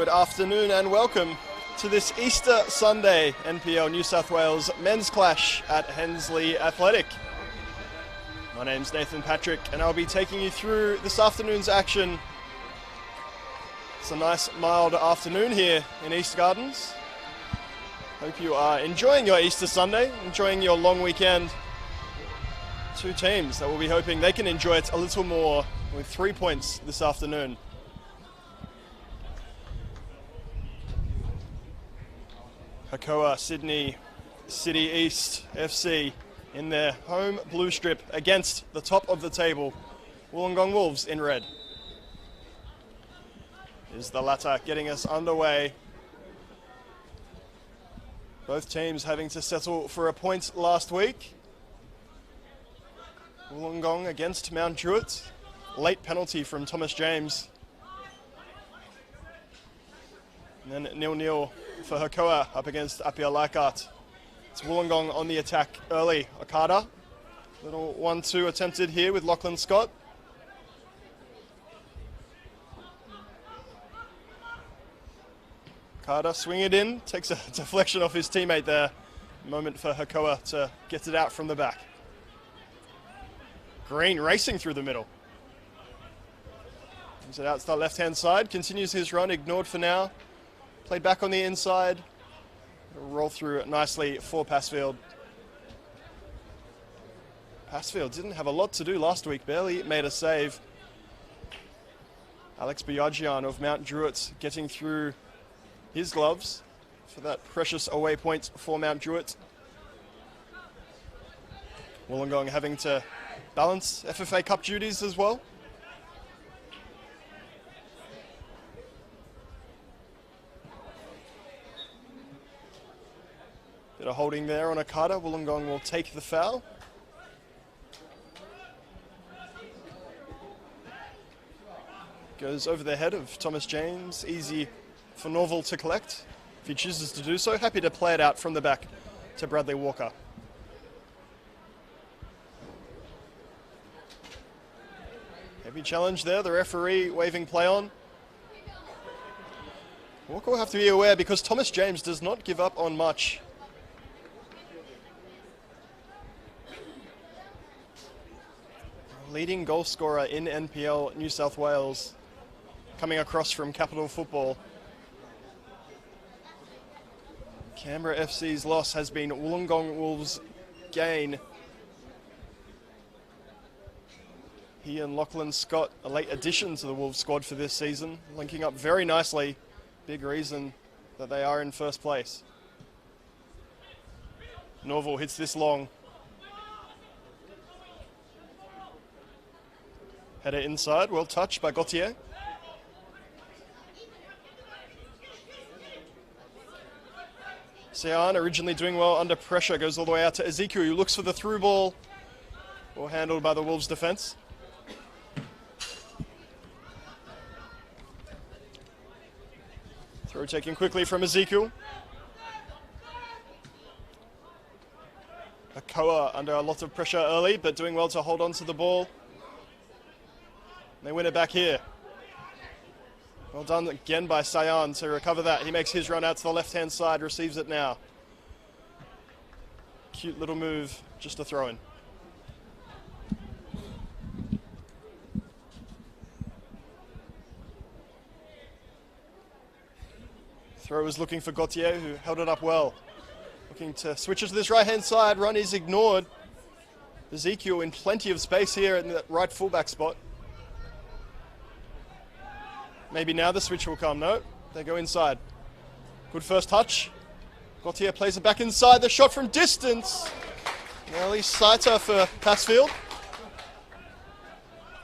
Good afternoon and welcome to this Easter Sunday NPL New South Wales Men's Clash at Hensley Athletic. My name's Nathan Patrick and I'll be taking you through this afternoon's action. It's a nice mild afternoon here in East Gardens. Hope you are enjoying your Easter Sunday, enjoying your long weekend. Two teams that will be hoping they can enjoy it a little more with 3 points this afternoon. Hakoah Sydney City East FC in their home blue strip against the top of the table, Wollongong Wolves in red. Is the latter getting us underway. Both teams having to settle for a point last week. Wollongong against Mount Druitt. Late penalty from Thomas James. And then 0-0 for Hakoah up against Apia Leichhardt. It's Wollongong on the attack early. Okada. Little 1-2 attempted here with Lachlan Scott. Okada swing it in. Takes a deflection off his teammate there. Moment for Hakoah to get it out from the back. Green racing through the middle. Comes it out to the left-hand side. Continues his run. Ignored for now. Played back on the inside. Roll through nicely for Passfield. Passfield didn't have a lot to do last week. Barely made a save. Alex Biagian of Mount Druitt getting through his gloves for that precious away point for Mount Druitt. Wollongong having to balance FFA Cup duties as well. Bit of holding there on Okada. Wollongong will take the foul. Goes over the head of Thomas James. Easy for Norval to collect if he chooses to do so. Happy to play it out from the back to Bradley Walker. Heavy challenge there. The referee waving play on. Walker will have to be aware because Thomas James does not give up on much. Leading goal scorer in NPL New South Wales, coming across from Capital Football. Canberra FC's loss has been Wollongong Wolves' gain. He and Lachlan Scott, a late addition to the Wolves squad for this season, linking up very nicely. Big reason that they are in first place. Norval hits this long. Header inside, well touched by Gauthier. Sean originally doing well under pressure, goes all the way out to Ezekiel, who looks for the through ball. Well handled by the Wolves defence. Throw taken quickly from Ezekiel. Hakoah under a lot of pressure early, but doing well to hold on to the ball. They win it back here. Well done again by Sayan to recover that. He makes his run out to the left-hand side, receives it now. Cute little move, just a throw-in. Throw is looking for Gauthier, who held it up well. Looking to switch it to this right-hand side. Run is ignored. Ezekiel in plenty of space here in the right fullback spot. Maybe now the switch will come. No, they go inside. Good first touch. Gauthier plays it back inside. The shot from distance. Nearly sighter for Passfield.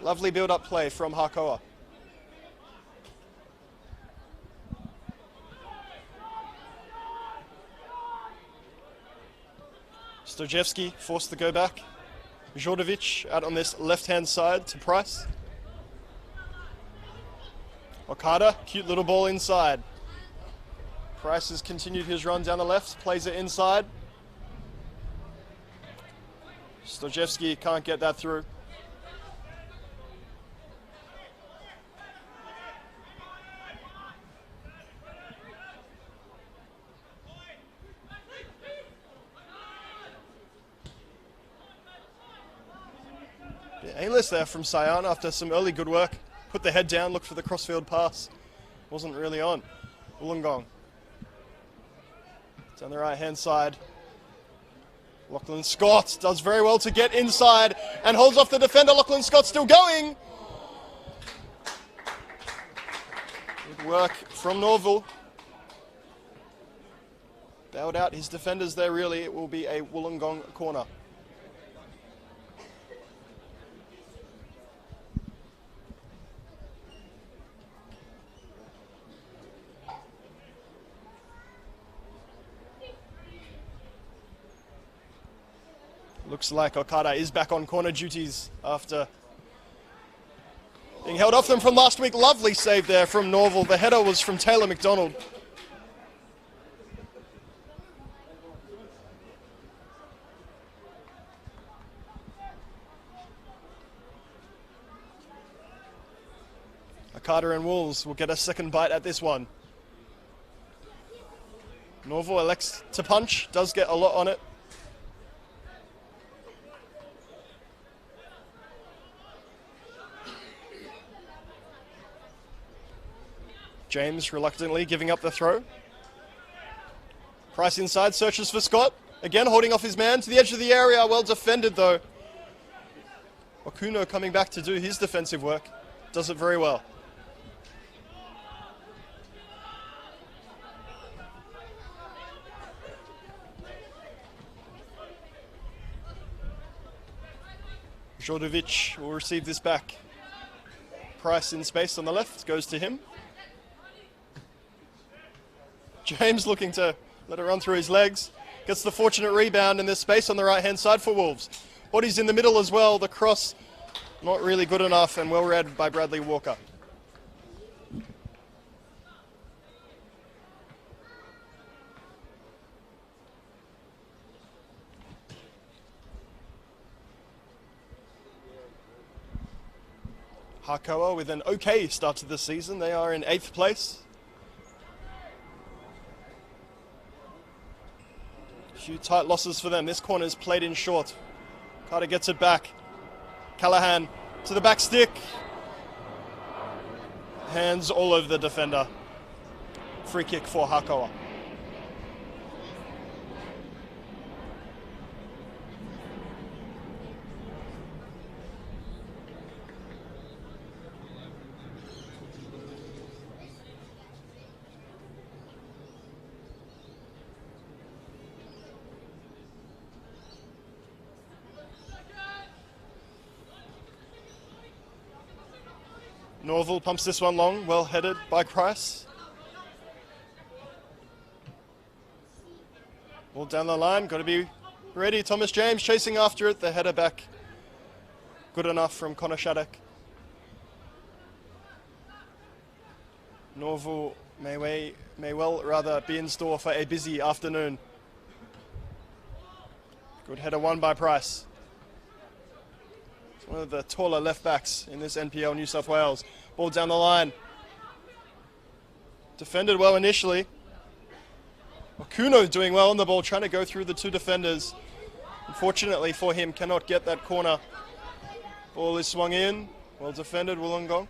Lovely build-up play from Hakoah. Stojevski forced to go back. Jordovic out on this left-hand side to Price. Okada, cute little ball inside. Price has continued his run down the left, plays it inside. Stojevski can't get that through. aimless there from Cyan after some early good work. Put the head down, looked for the crossfield pass. Wasn't really on. Wollongong. Down the right-hand side. Lachlan Scott does very well to get inside and holds off the defender. Lachlan Scott still going. Good work from Norville. Bailed out his defenders there, really. It will be a Wollongong corner. Looks like Okada is back on corner duties after being held off them from last week. Lovely save there from Norville. The header was from Taylor McDonald. Okada and Wolves will get a second bite at this one. Norville elects to punch, does get a lot on it. James reluctantly giving up the throw. Price inside, searches for Scott. Again, holding off his man to the edge of the area. Well defended, though. Okuno coming back to do his defensive work. Does it very well. Jordovic will receive this back. Price in space on the left, goes to him. James looking to let it run through his legs. Gets the fortunate rebound, and there's space on the right-hand side for Wolves. Bodies in the middle as well. The cross not really good enough, and well read by Bradley Walker. Hakoah with an okay start to the season. They are in 8th place. A few tight losses for them. This corner's played in short. Carter gets it back. Callahan to the back stick. Hands all over the defender. Free kick for Hakoah. Norville pumps this one long, well headed by Price. Ball down the line, got to be ready. Thomas James chasing after it, the header back. Good enough from Connor Shattuck. Norville may well rather be in store for a busy afternoon. Good header won by Price. One of the taller left backs in this NPL New South Wales. Ball down the line. Defended well initially. Okuno doing well on the ball, trying to go through the two defenders. Unfortunately for him, cannot get that corner. Ball is swung in. Well defended, Wollongong.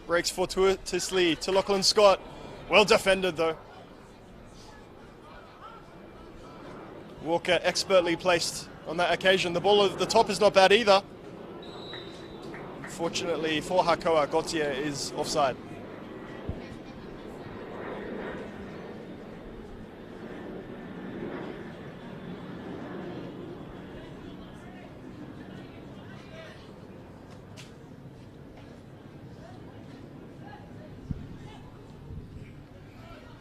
Breaks fortuitously to Lachlan Scott. Well defended though. Walker expertly placed on that occasion. The ball at the top is not bad either. Fortunately for Hakoah, Gautier is offside.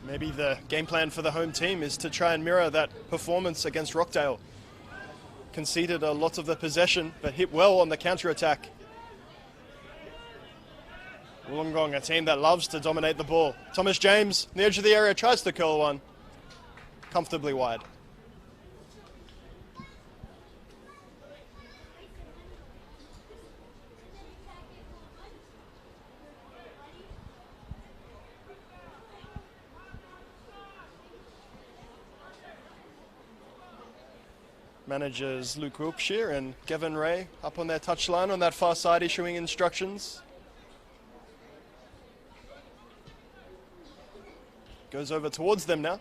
Maybe the game plan for the home team is to try and mirror that performance against Rockdale. Conceded a lot of the possession, but hit well on the counter-attack. Wollongong, a team that loves to dominate the ball. Thomas James, on the edge of the area, tries to curl one. Comfortably wide. Managers Luke Wiltshire and Gavin Ray up on their touchline on that far side issuing instructions. Goes over towards them now.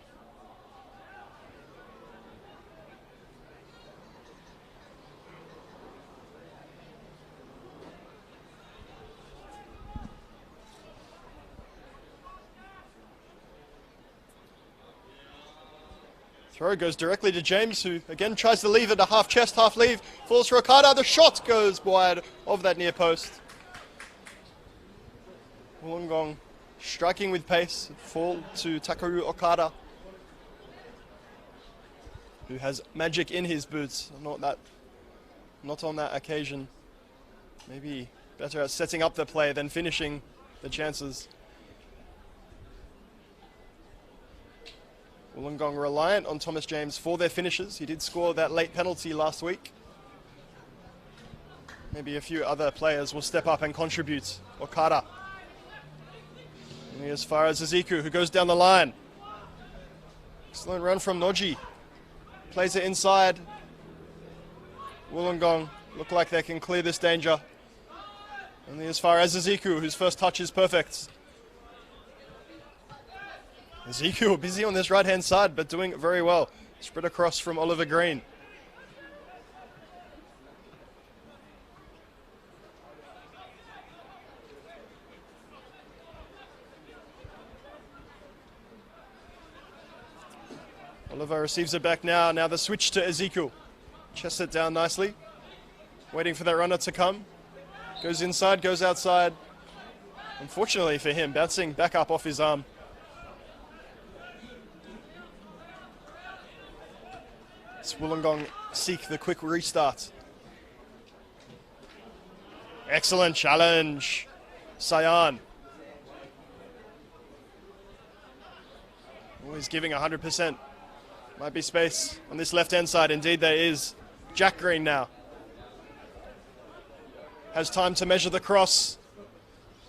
Throw goes directly to James, who again tries to leave it a half chest, half leave. Falls for Okada. The shot goes wide of that near post. Wollongong striking with pace. Fall to Takeru Okada, who has magic in his boots. Not on that occasion. Maybe better at setting up the play than finishing the chances. Wollongong reliant on Thomas James for their finishes. He did score that late penalty last week. Maybe a few other players will step up and contribute. Okada. Only as far as Ezeku, who goes down the line. Excellent run from Noji. Plays it inside. Wollongong look like they can clear this danger. Only as far as Ezeku, whose first touch is perfect. Ezekiel busy on this right-hand side, but doing it very well. Spread across from Oliver Green. Oliver receives it back now. Now the switch to Ezekiel. Chests it down nicely. Waiting for that runner to come. Goes inside, goes outside. Unfortunately for him, bouncing back up off his arm. Wollongong seek the quick restart. Excellent challenge. Sayan. Always giving 100%. Might be space on this left-hand side. Indeed there is. Jack Green now. Has time to measure the cross.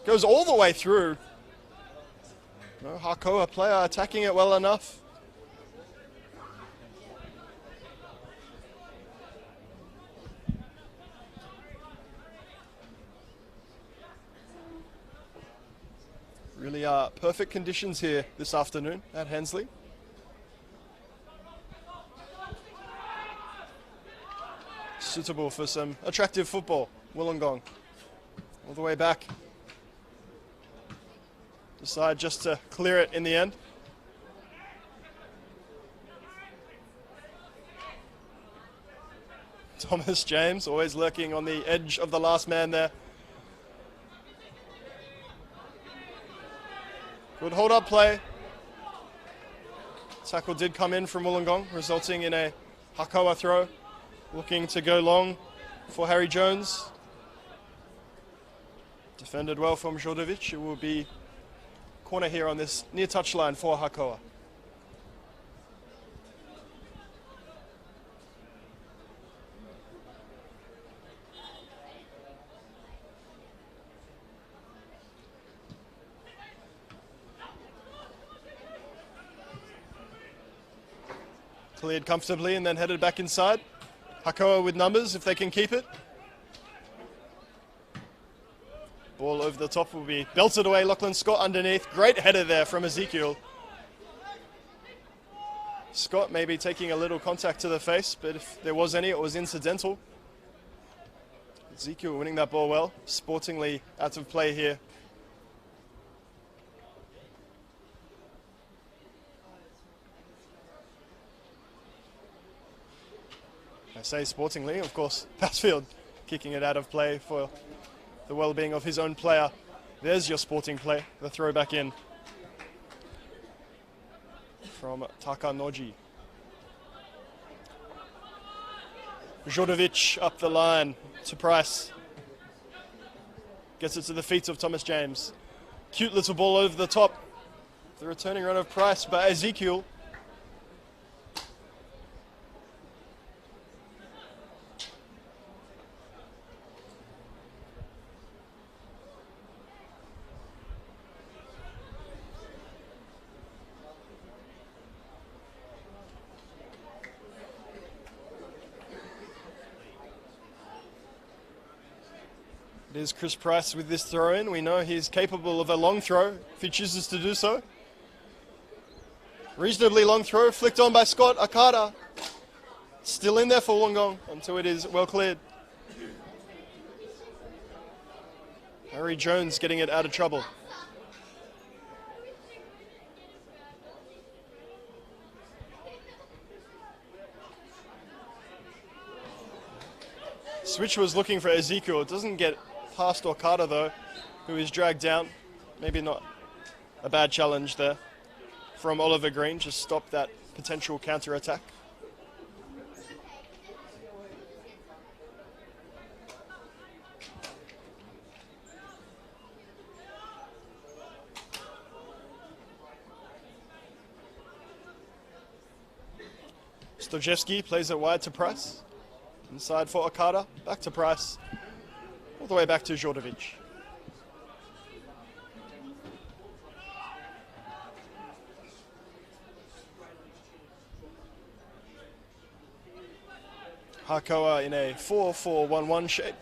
Goes all the way through. No Hakoah player attacking it well enough. Really are perfect conditions here this afternoon at Hensley. Suitable for some attractive football. Wollongong all the way back. Decide just to clear it in the end. Thomas James always lurking on the edge of the last man there. Good hold-up play. Tackle did come in from Wollongong, resulting in a Hakoah throw. Looking to go long for Harry Jones. Defended well from Jordovic. It will be corner here on this near touchline for Hakoah. Cleared comfortably and then headed back inside. Hakoah with numbers if they can keep it. Ball over the top will be belted away. Lachlan Scott underneath. Great header there from Ezekiel. Scott maybe taking a little contact to the face, but if there was any, it was incidental. Ezekiel winning that ball well. Sportingly out of play here. I say sportingly, of course, Passfield kicking it out of play for the well-being of his own player. There's your sporting play, the throw back in from Taka Noji. Jordovic up the line to Price. Gets it to the feet of Thomas James. Cute little ball over the top. The returning run of Price by Ezekiel. It is Chris Price with this throw in. We know he's capable of a long throw if he chooses to do so. Reasonably long throw, flicked on by Scott Hakoah. Still in there for Wollongong until it is well cleared. Harry Jones getting it out of trouble. Switch was looking for Ezekiel. It doesn't get past Okada though, who is dragged down. Maybe not a bad challenge there from Oliver Green. Just stop that potential counter-attack. Stojewski plays it wide to Price. Inside for Okada, back to Price, all the way back to Jordovic. Hakoah in a 4-4-1-1 shape.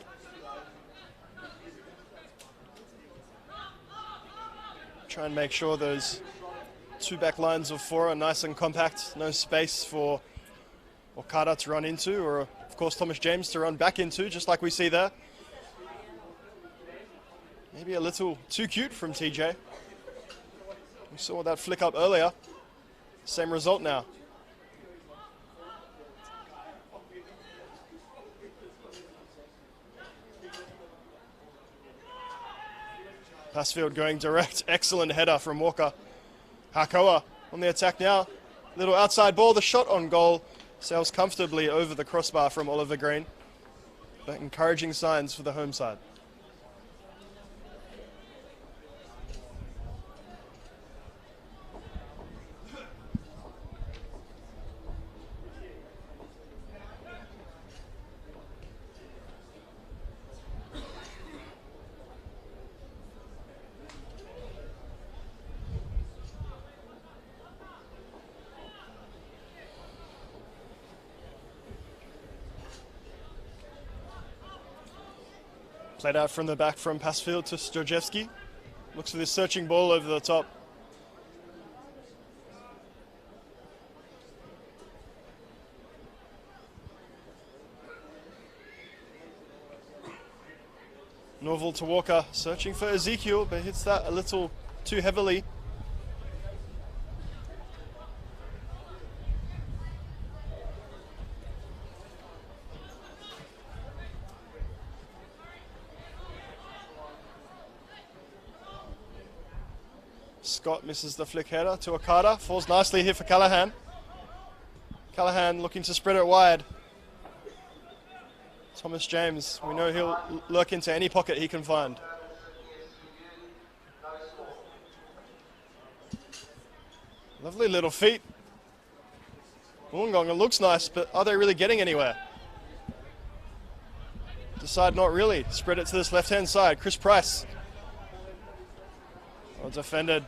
Try and make sure those two back lines of four are nice and compact, no space for Okada to run into, or of course Thomas James to run back into, just like we see there. Maybe a little too cute from TJ. We saw that flick up earlier. Same result now. Passfield going direct. Excellent header from Walker. Hakoah on the attack now. Little outside ball. The shot on goal sails comfortably over the crossbar from Oliver Green. But encouraging signs for the home side. Played out from the back from Passfield to Stojewski. Looks for this searching ball over the top. Norval to Walker, searching for Ezekiel, but hits that a little too heavily. Scott misses the flick header to Okada. Falls nicely here for Callahan. Callahan looking to spread it wide. Thomas James, we know he'll lurk into any pocket he can find. Lovely little feet. Wollongong, it looks nice, but are they really getting anywhere? Decide not really. Spread it to this left-hand side. Chris Price. Well defended.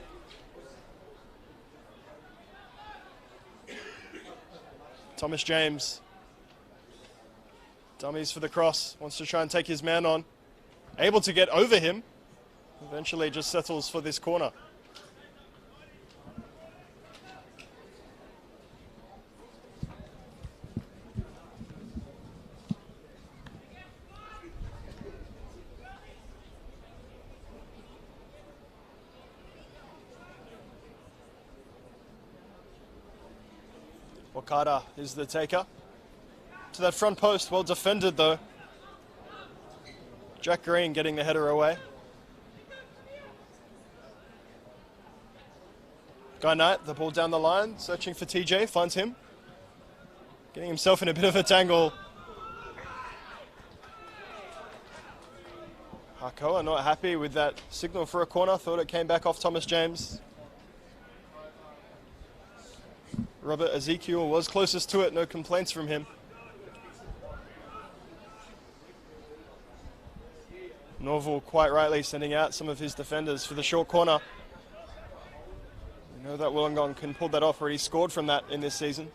Thomas James. Dummies for the cross. Wants to try and take his man on. Able to get over him. Eventually just settles for this corner. Okada is the taker. To that front post, well defended though. Jack Green getting the header away. Guy Knight, the ball down the line, searching for TJ, finds him. Getting himself in a bit of a tangle. Hakoah not happy with that signal for a corner, thought it came back off Thomas James. Robert Ezekiel was closest to it, no complaints from him. Norval quite rightly sending out some of his defenders for the short corner. We know that Wollongong can pull that off, already scored from that in this season.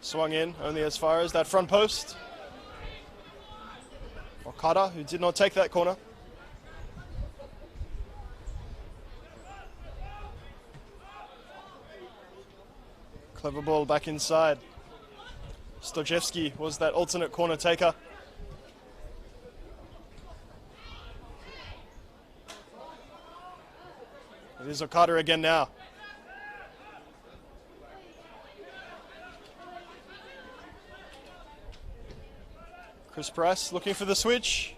Swung in only as far as that front post. Okada, who did not take that corner. Clever ball back inside. Stojewski was that alternate corner taker. It is Okada again now. Chris Price looking for the switch.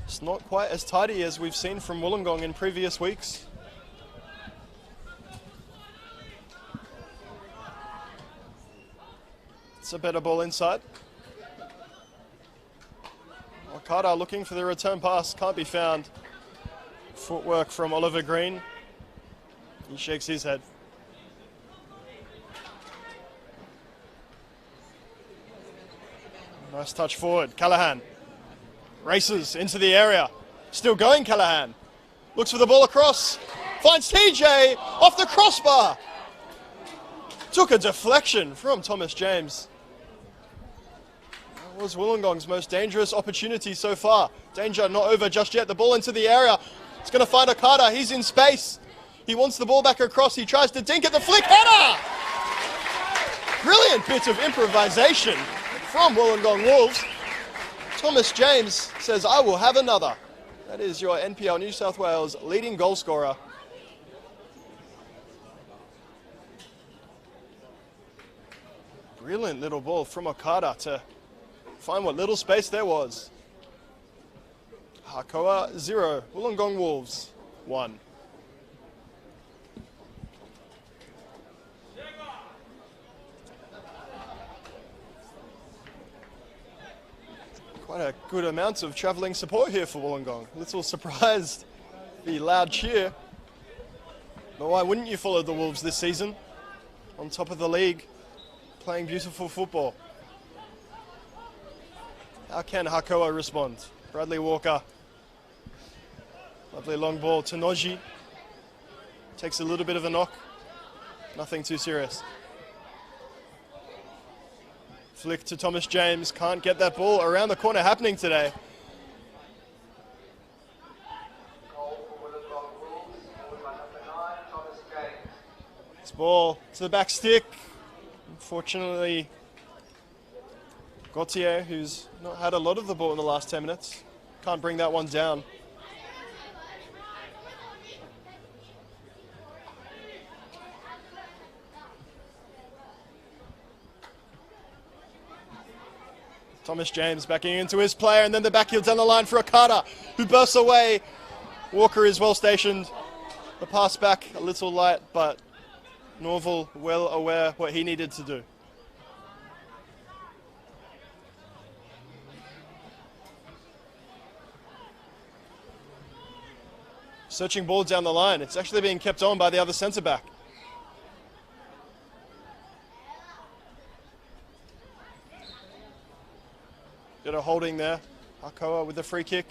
It's not quite as tidy as we've seen from Wollongong in previous weeks. It's a better ball inside. Okada looking for the return pass, can't be found. Footwork from Oliver Green. He shakes his head. Nice touch forward. Callahan races into the area. Still going, Callahan. Looks for the ball across. Finds TJ off the crossbar. Took a deflection from Thomas James. That was Wollongong's most dangerous opportunity so far. Danger not over just yet. The ball into the area. It's going to find Okada. He's in space. He wants the ball back across. He tries to dink at the flick header. Brilliant bit of improvisation from Wollongong Wolves. Thomas James says, I will have another. That is your NPL New South Wales leading goal scorer. Brilliant little ball from Okada to find what little space there was. Hakoah 0, Wollongong Wolves 1. Quite a good amount of travelling support here for Wollongong. A little surprised, the loud cheer. But why wouldn't you follow the Wolves this season? On top of the league, playing beautiful football. How can Hakoah respond? Bradley Walker. Lovely long ball to Noji. Takes a little bit of a knock. Nothing too serious. Flick to Thomas James. Can't get that ball around the corner happening today. This ball to the back stick. Unfortunately, Gauthier, who's not had a lot of the ball in the last 10 minutes, can't bring that one down. Thomas James backing into his player, and then the back heel down the line for Okada, who bursts away. Walker is well stationed. The pass back a little light, but Norval well aware what he needed to do. Searching ball down the line. It's actually being kept on by the other centre back. Bit of holding there. Hakoah with the free kick.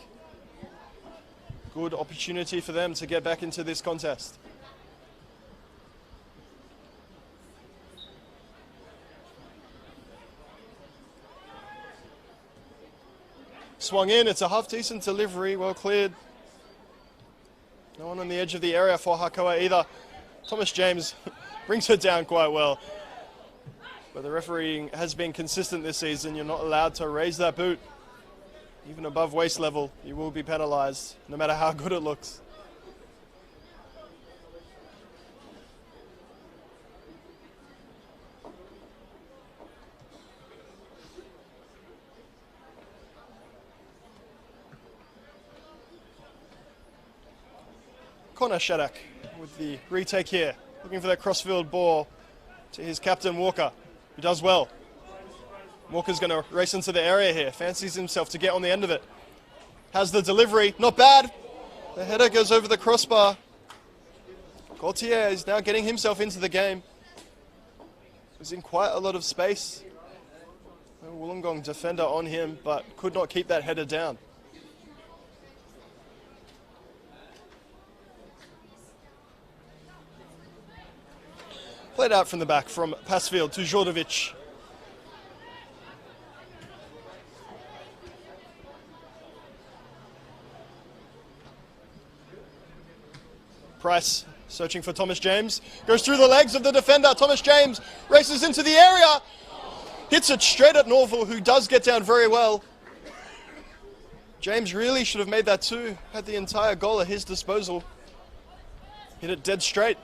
Good opportunity for them to get back into this contest. Swung in. It's a half-decent delivery. Well cleared. No one on the edge of the area for Hakoah either. Thomas James brings it down quite well. But the refereeing has been consistent this season. You're not allowed to raise that boot. Even above waist level, you will be penalised, no matter how good it looks. Connor Shattuck with the retake here. Looking for that crossfield ball to his captain Walker, who does well. Walker's going to race into the area here. Fancies himself to get on the end of it. Has the delivery. Not bad. The header goes over the crossbar. Gauthier is now getting himself into the game. He's in quite a lot of space. A Wollongong defender on him, but could not keep that header down. Played out from the back from Passfield to Jordovic. Price searching for Thomas James. Goes through the legs of the defender. Thomas James races into the area. Hits it straight at Norval, who does get down very well. James really should have made that too. Had the entire goal at his disposal. Hit it dead straight.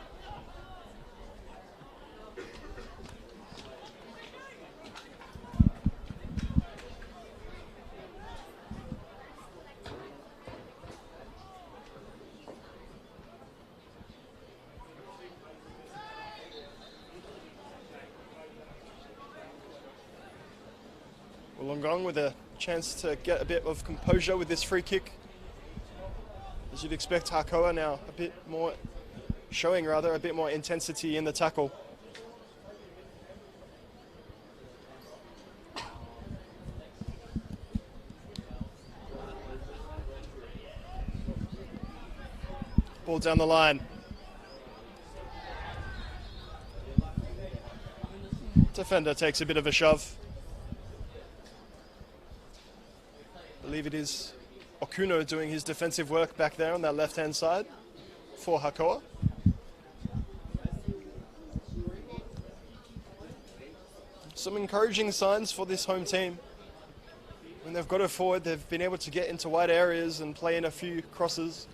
Wollongong with a chance to get a bit of composure with this free kick. As you'd expect, Hakoah now a bit more, showing a bit more intensity in the tackle. Ball down the line. Defender takes a bit of a shove. I believe it is Okuno doing his defensive work back there on that left-hand side for Hakoah. Some encouraging signs for this home team. When they've got it forward, they've been able to get into wide areas and play in a few crosses.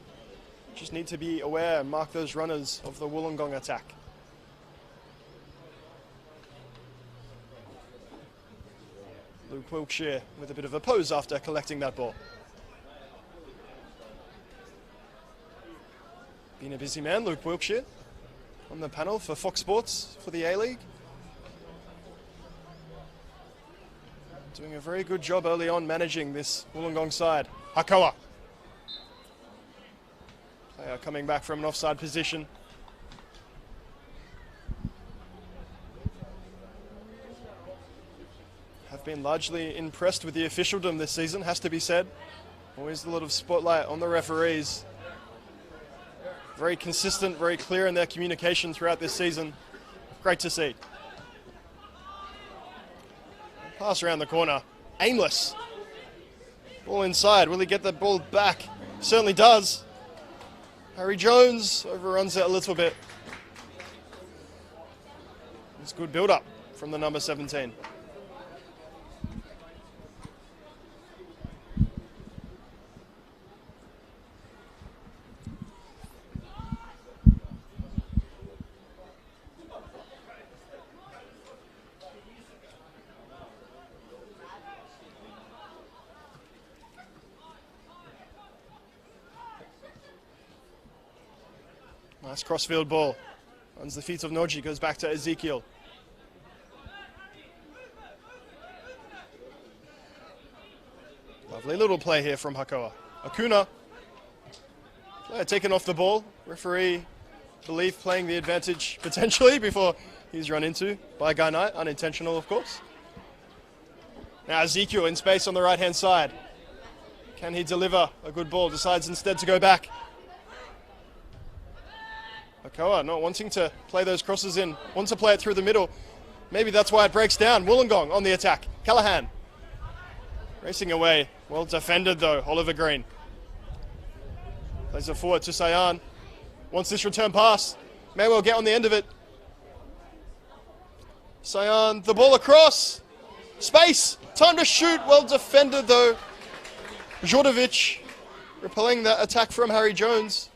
Just need to be aware and mark those runners of the Wollongong attack. Luke Wilkshire with a bit of a pose after collecting that ball. Been a busy man, Luke Wilkshire, on the panel for Fox Sports for the A-League. Doing a very good job early on managing this Wollongong side. Hakoah. Player coming back from an offside position. Have been largely impressed with the officialdom this season, has to be said. Always a lot of spotlight on the referees. Very consistent, very clear in their communication throughout this season. Great to see. Pass around the corner. Aimless. Ball inside. Will he get the ball back? Certainly does. Harry Jones overruns it a little bit. It's good build-up from the number 17. Nice crossfield ball. Runs the feet of Noji, goes back to Ezekiel. Lovely little play here from Hakoah. Akuna. Player taken off the ball. Referee, believe, playing the advantage potentially before he's run into by Guy Knight. Unintentional, of course. Now Ezekiel in space on the right-hand side. Can he deliver a good ball? Decides instead to go back. Hakoah not wanting to play those crosses in, wants to play it through the middle. Maybe that's why it breaks down. Wollongong on the attack. Callahan racing away. Well defended though, Oliver Green. Plays it forward to Sayan. Wants this return pass. May well get on the end of it. Sayan, the ball across. Space, time to shoot. Well defended though. Jordovic repelling that attack from Harry Jones.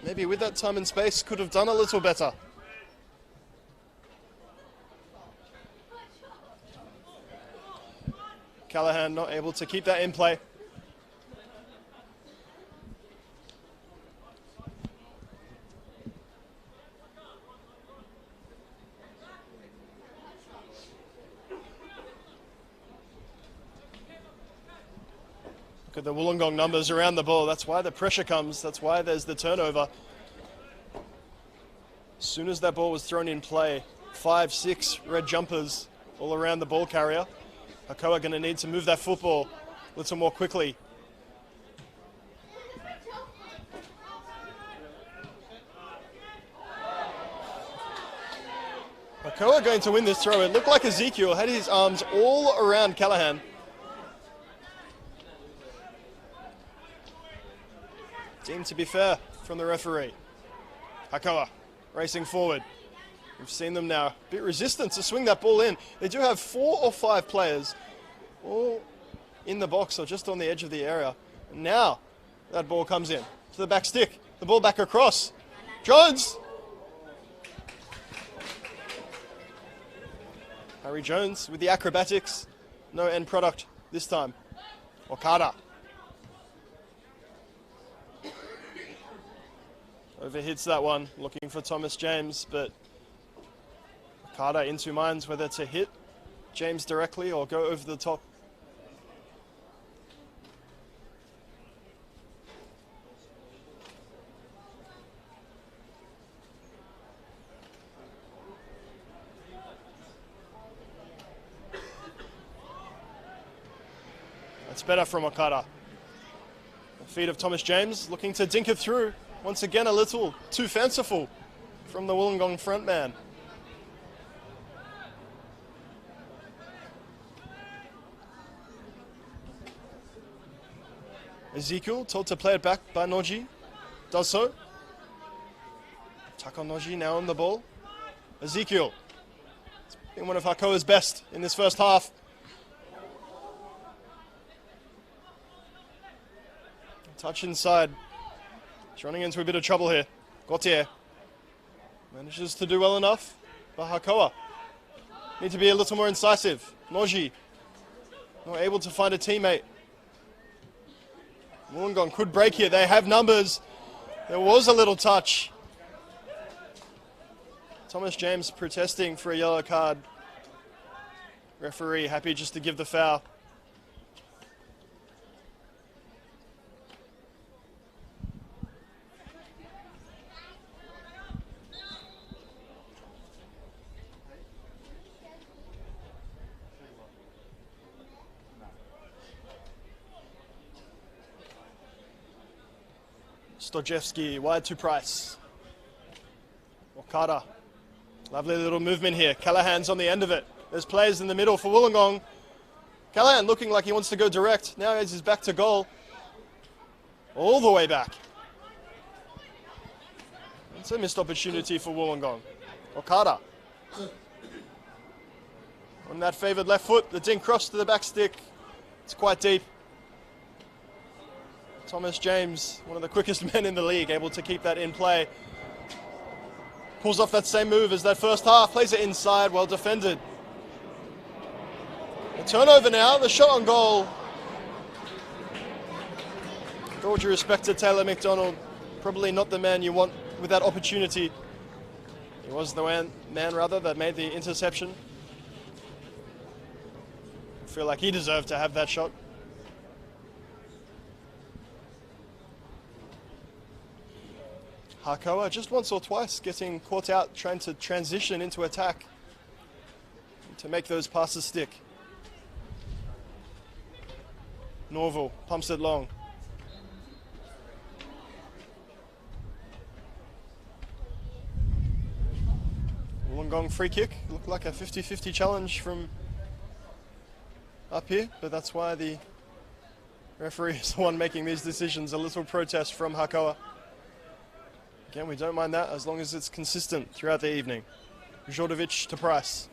Maybe with that time and space, could have done a little better. Callahan not able to keep that in play. Look at the Wollongong numbers around the ball. That's why the pressure comes. That's why there's the turnover. As soon as that ball was thrown in play, 5, 6 red jumpers all around the ball carrier. Hakoah going to need to move that football a little more quickly. Hakoah going to win this throw. It looked like Ezekiel had his arms all around Callahan. Deemed to be fair from the referee. Hakoah racing forward. We've seen them now a bit resistant to swing that ball in. They do have 4 or 5 players all in the box or just on the edge of the area. And now that ball comes in to the back stick. The ball back across. Jones! Harry Jones with the acrobatics. No end product this time. Okada. Overhits that one, looking for Thomas James, but Okada in 2 minds whether to hit James directly or go over the top. That's better from Okada. The feet of Thomas James looking to dink it through. Once again, a little too fanciful from the Wollongong frontman. Ezekiel told to play it back by Noji. Does so. Tako Noji now on the ball. Ezekiel. It's been one of Hakoah's best in this first half. Touch inside. He's running into a bit of trouble here. Gautier manages to do well enough, but Hakoah need to be a little more incisive. Noji not able to find a teammate. Wollongong could break here. They have numbers. There was a little touch. Thomas James protesting for a yellow card. Referee happy just to give the foul. Stojewski wide to Price. Okada. Lovely little movement here. Callahan's on the end of it. There's players in the middle for Wollongong. Callahan looking like he wants to go direct. Now he's back to goal. All the way back. It's a missed opportunity for Wollongong. Okada. On that favoured left foot, the dink cross to the back stick. It's quite deep. Thomas James, one of the quickest men in the league, able to keep that in play. Pulls off that same move as that first half, plays it inside, well defended. A turnover now, the shot on goal. With all due respect to Taylor McDonald, probably not the man you want with that opportunity. He was the man that made the interception. I feel like he deserved to have that shot. Hakoah just once or twice getting caught out trying to transition into attack to make those passes stick. Norval pumps it long. Wollongong free kick. Looked like a 50-50 challenge from up here, but that's why the referee is the one making these decisions. A little protest from Hakoah. Again, we don't mind that as long as it's consistent throughout the evening. Jordovic to Price.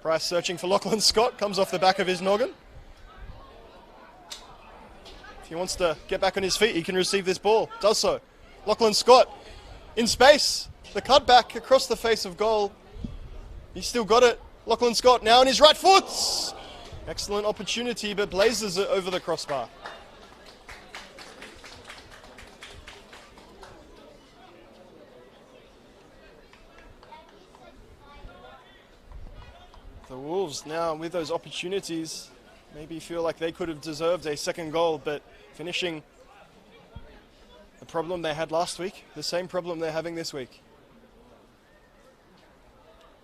Price searching for Lachlan Scott, comes off the back of his noggin. If he wants to get back on his feet, he can receive this ball. Does so. Lachlan Scott in space. The cutback across the face of goal. He's still got it. Lachlan Scott now on his right foot. Excellent opportunity, but blazes it over the crossbar. The Wolves now with those opportunities maybe feel like they could have deserved a second goal, but finishing the problem they had last week, the same problem they're having this week.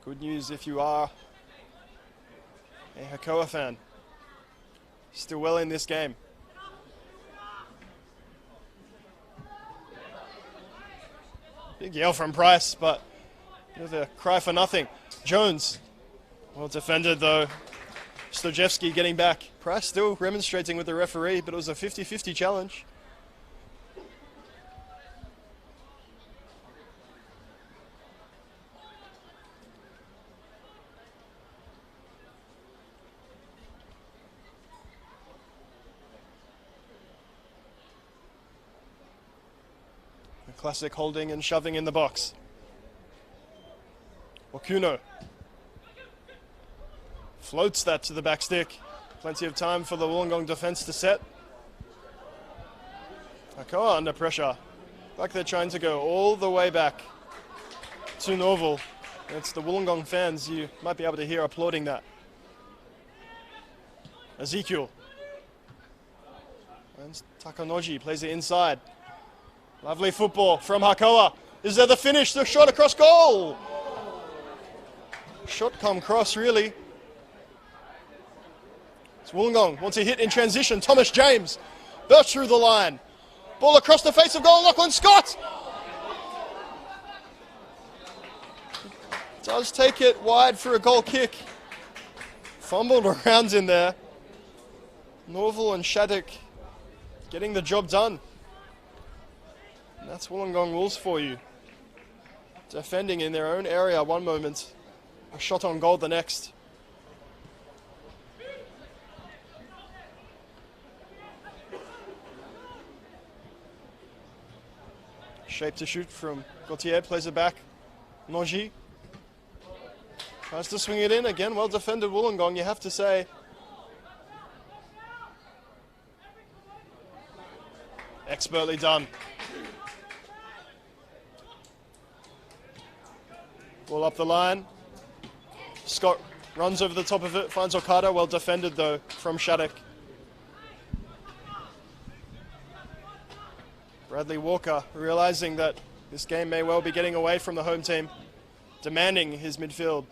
Good news if you are a Hakoah fan. Still well in this game. Big yell from Price, but with a cry for nothing. Jones, well defended though. Stojewski getting back. Price still remonstrating with the referee, but it was a 50-50 challenge. A classic holding and shoving in the box. Okuno floats that to the back stick. Plenty of time for the Wollongong defence to set. Hakoah under pressure. Like they're trying to go all the way back to Norval. It's the Wollongong fans, you might be able to hear applauding that. Ezekiel. And Takanoji plays it inside. Lovely football from Hakoah. Is there the finish? The shot across goal! Shot come cross, really. It's Wollongong. Wants a hit in transition. Thomas James. Burst through the line. Ball across the face of goal. Lachlan Scott! Does take it wide for a goal kick. Fumbled around in there. Norval and Shattuck getting the job done. And that's Wollongong Wolves for you. Defending in their own area one moment. A shot on goal the next. Shape to shoot from Gauthier, plays it back. Nonji tries to swing it in again. Well defended Wollongong, you have to say. Expertly done. Ball up the line. Scott runs over the top of it, finds Okada. Well defended though from Shattuck. Bradley Walker realizing that this game may well be getting away from the home team, demanding his midfield.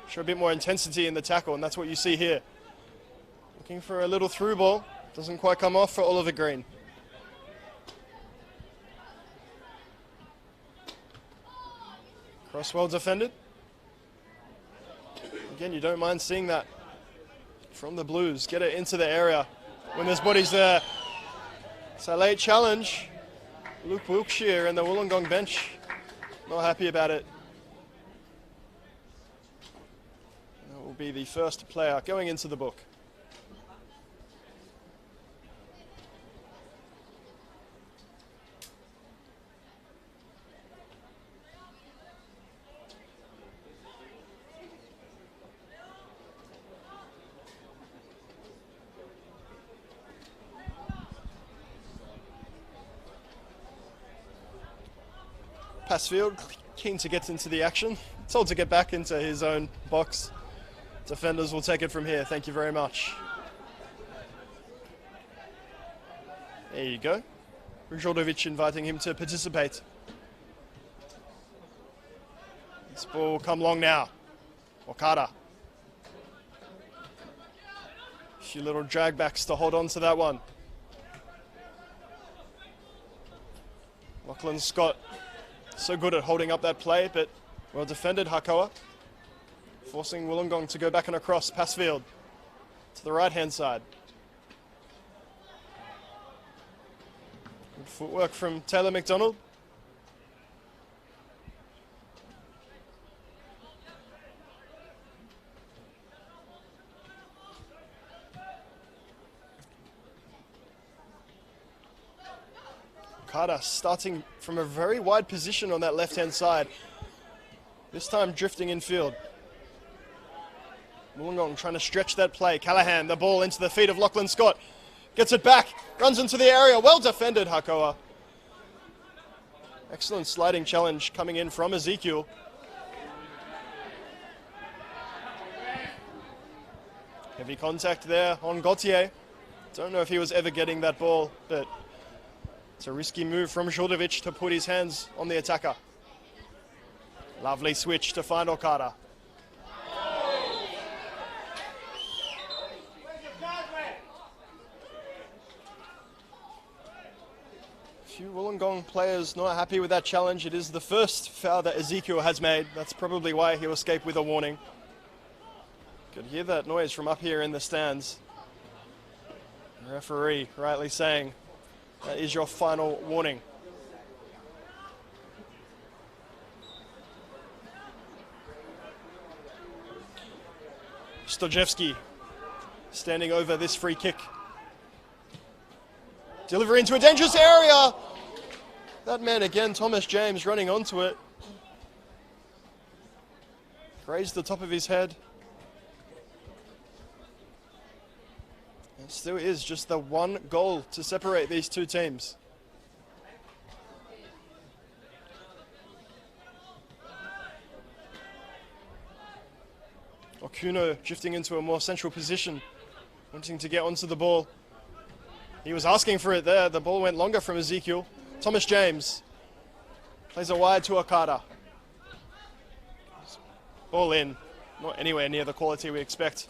Show a bit more intensity in the tackle, and that's what you see here. Looking for a little through ball. Doesn't quite come off for Oliver Green. Cross well defended. Again, you don't mind seeing that from the Blues. Get it into the area when there's bodies there. It's a late challenge. Luke Wilkshire and the Wollongong bench not happy about it. That will be the first player going into the book. Passfield, keen to get into the action. Told to get back into his own box. Defenders will take it from here. Thank you very much. There you go. Rzhodovic inviting him to participate. This ball will come long now. Okada. A few little drag backs to hold on to that one. Lachlan Scott. So good at holding up that play, but well defended Hakoah. Forcing Wollongong to go back and across Passfield to the right-hand side. Good footwork from Taylor McDonald. Carter starting from a very wide position on that left-hand side. This time drifting in field. Wollongong trying to stretch that play. Callahan, the ball into the feet of Lachlan Scott. Gets it back, runs into the area. Well defended, Hakoah. Excellent sliding challenge coming in from Ezekiel. Heavy contact there on Gauthier. Don't know if he was ever getting that ball, but it's a risky move from Rzhodovic to put his hands on the attacker. Lovely switch to find Okada. A few Wollongong players not happy with that challenge. It is the first foul that Ezekiel has made. That's probably why he'll escape with a warning. Could hear that noise from up here in the stands. The referee rightly saying that is your final warning. Stojewski standing over this free kick. Delivery into a dangerous area. That man again, Thomas James, running onto it. Grazed the top of his head. It still is just the one goal to separate these two teams. Okuno drifting into a more central position, wanting to get onto the ball. He was asking for it there. The ball went longer from Ezekiel. Thomas James plays a wide to Okada. Ball in, not anywhere near the quality we expect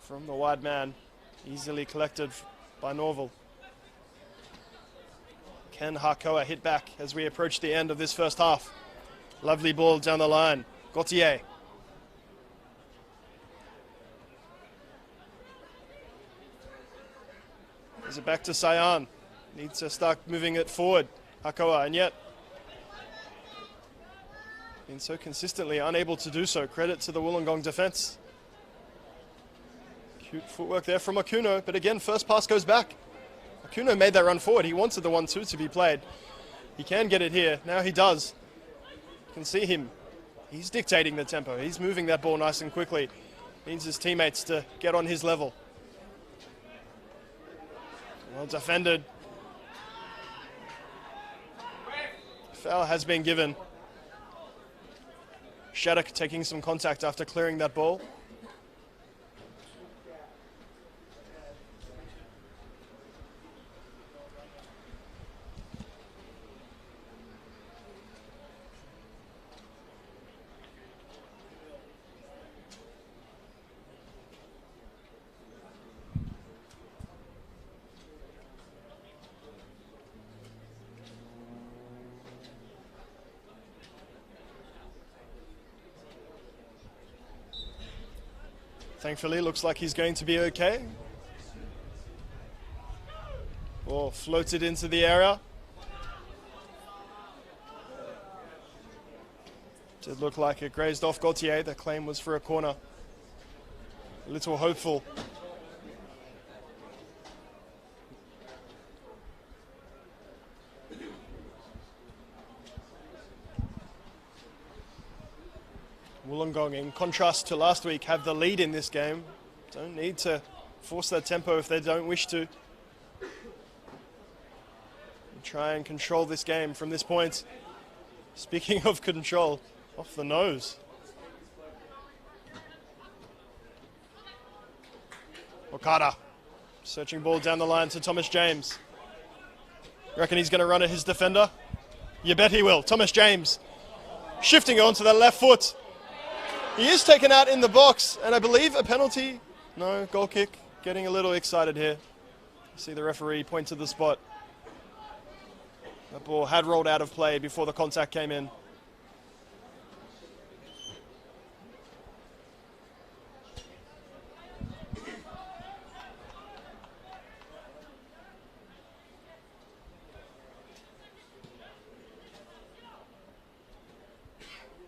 from the wide man. Easily collected by Norval. Can Hakoah hit back as we approach the end of this first half? Lovely ball down the line. Gauthier. Is it back to Sayan? Needs to start moving it forward. Hakoah, and yet been so consistently unable to do so. Credit to the Wollongong defense. Cute footwork there from Okuno, but again, first pass goes back. Okuno made that run forward. He wanted the 1-2 to be played. He can get it here. Now he does. You can see him. He's dictating the tempo. He's moving that ball nice and quickly. Needs his teammates to get on his level. Well defended. Foul has been given. Shattuck taking some contact after clearing that ball. Thankfully, looks like he's going to be okay. Ball floated into the area. Did look like it grazed off Gauthier. The claim was for a corner. A little hopeful. Wollongong, in contrast to last week, have the lead in this game. Don't need to force that tempo if they don't wish to. Try and control this game from this point. Speaking of control, off the nose. Okada, searching ball down the line to Thomas James. Reckon he's going to run at his defender? You bet he will. Thomas James shifting onto the left foot. He is taken out in the box, and I believe a penalty. No, goal kick. Getting a little excited here. See the referee point to the spot. That ball had rolled out of play before the contact came in.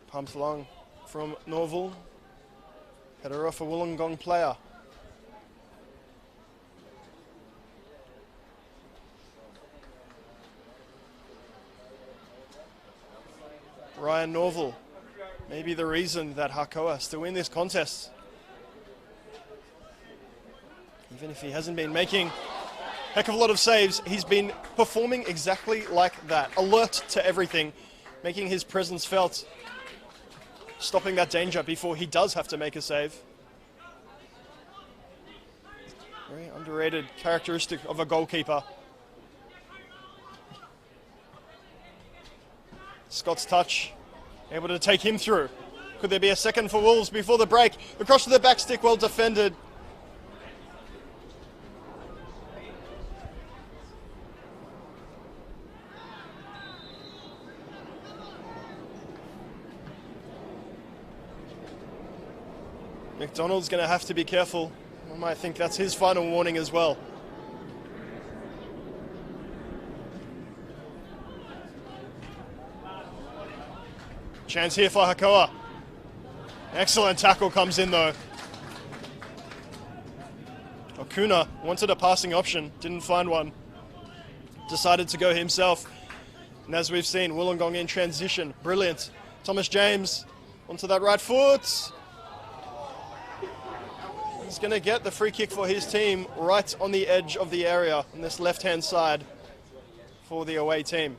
Pumped long from Norval. Header off a Wollongong player. Ryan Norval, maybe the reason that Hakoah still in this contest. Even if he hasn't been making a heck of a lot of saves, he's been performing exactly like that. Alert to everything, making his presence felt. Stopping that danger before he does have to make a save. Very underrated characteristic of a goalkeeper. Scott's touch, able to take him through. Could there be a second for Wolves before the break? Across to the back stick, well defended. McDonald's going to have to be careful. I might think that's his final warning as well. Chance here for Hakoah. Excellent tackle comes in though. Okuna wanted a passing option, didn't find one. Decided to go himself. And as we've seen, Wollongong in transition. Brilliant. Thomas James onto that right foot. He's going to get the free kick for his team right on the edge of the area on this left-hand side for the away team.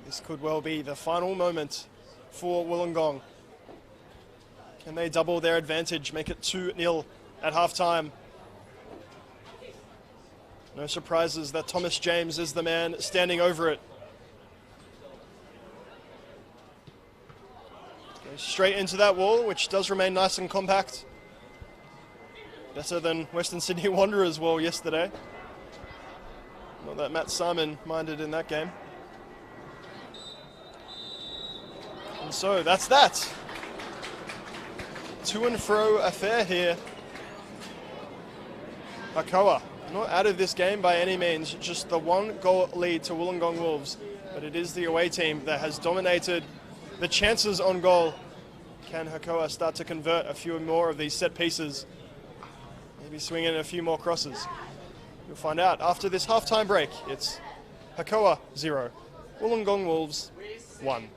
This could well be the final moment for Wollongong. Can they double their advantage, make it 2-0 at halftime? No surprises that Thomas James is the man standing over it. Goes straight into that wall, which does remain nice and compact. Better than Western Sydney Wanderers' wall yesterday. Not that Matt Simon minded in that game. And so that's that. To and fro affair here. Hakoah not out of this game by any means, just the 1-goal lead to Wollongong Wolves. But it is the away team that has dominated the chances on goal. Can Hakoah start to convert a few more of these set pieces? Maybe swing in a few more crosses. You'll find out after this halftime break. It's Hakoah 0, Wollongong Wolves 1.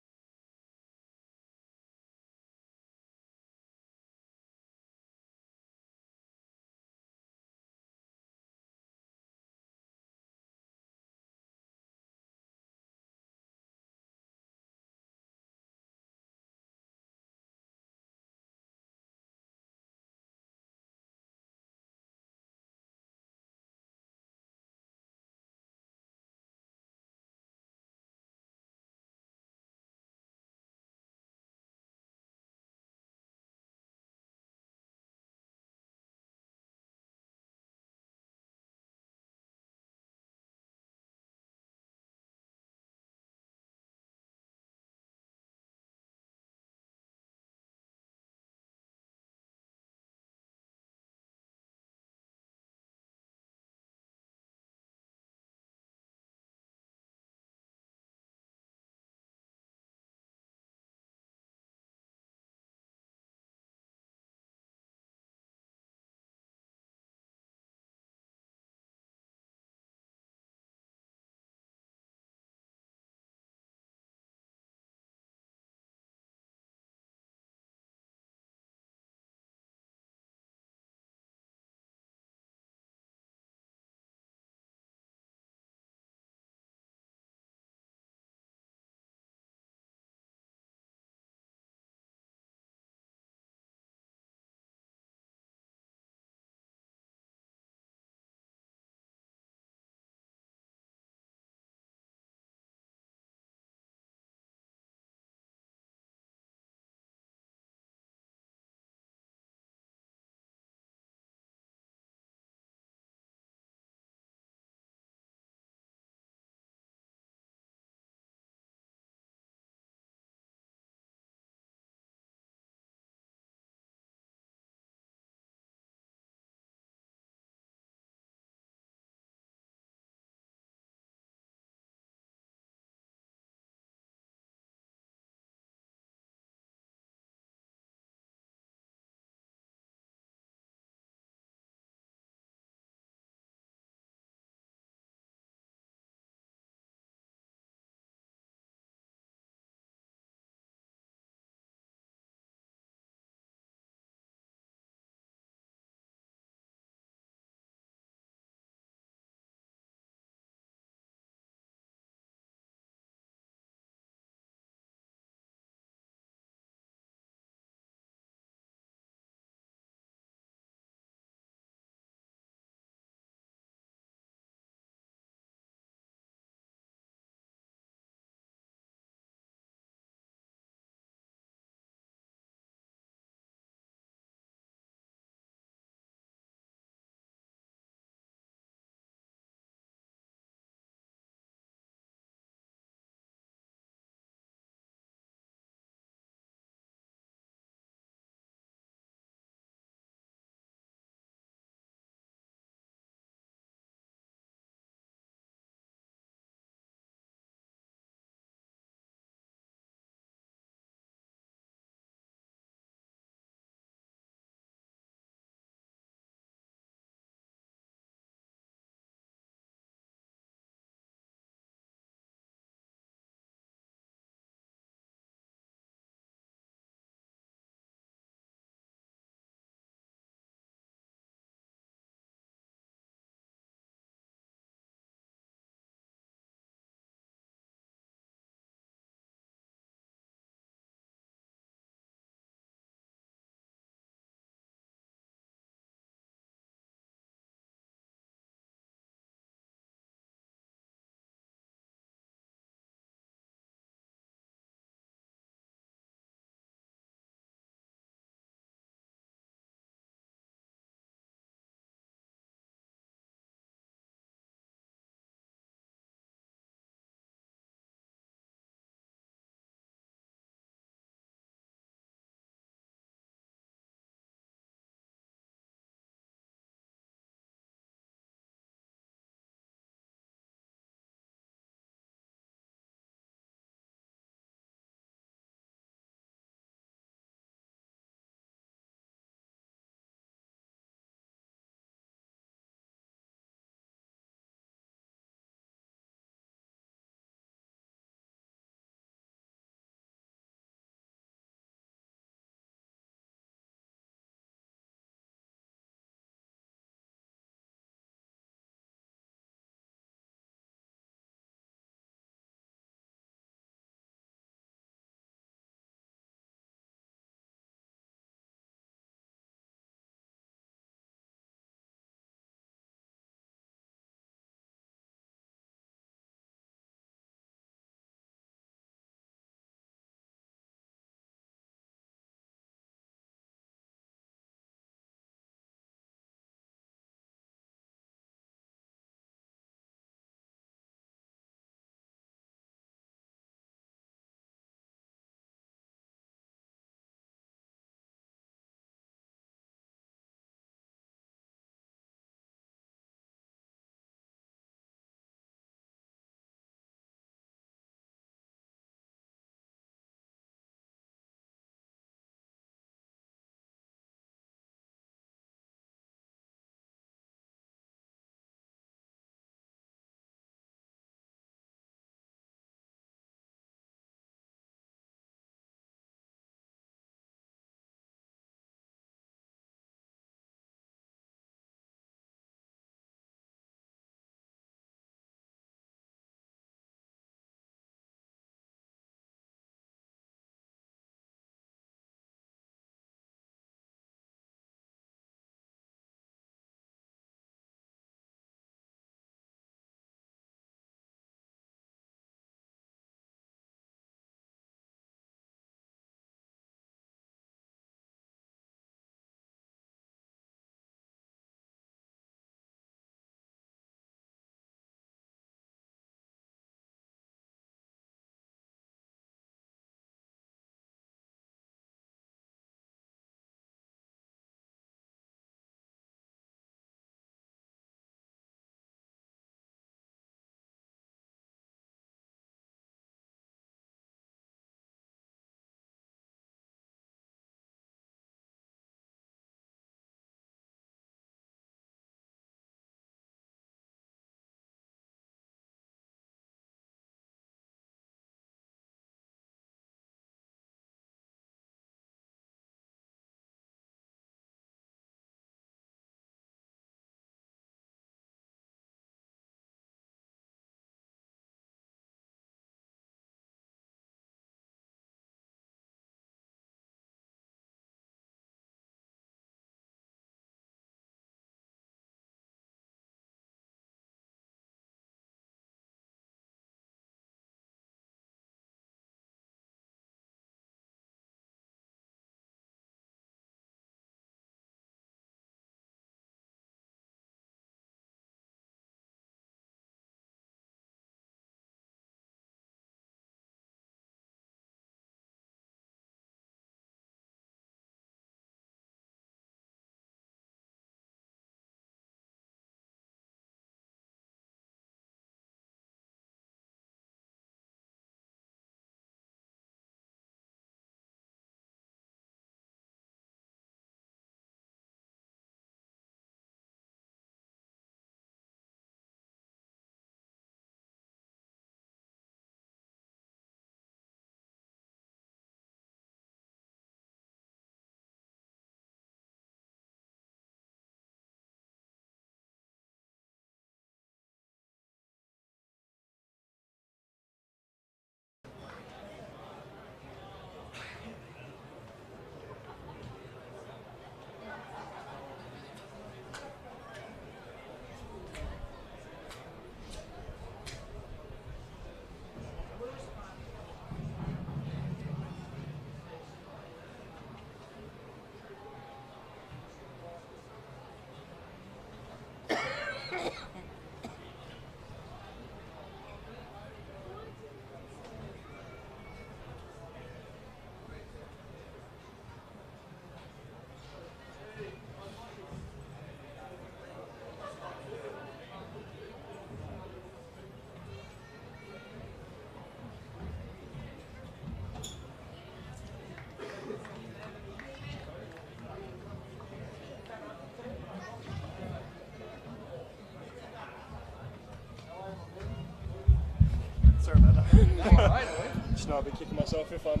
Just know I'll be kicking myself if I'm.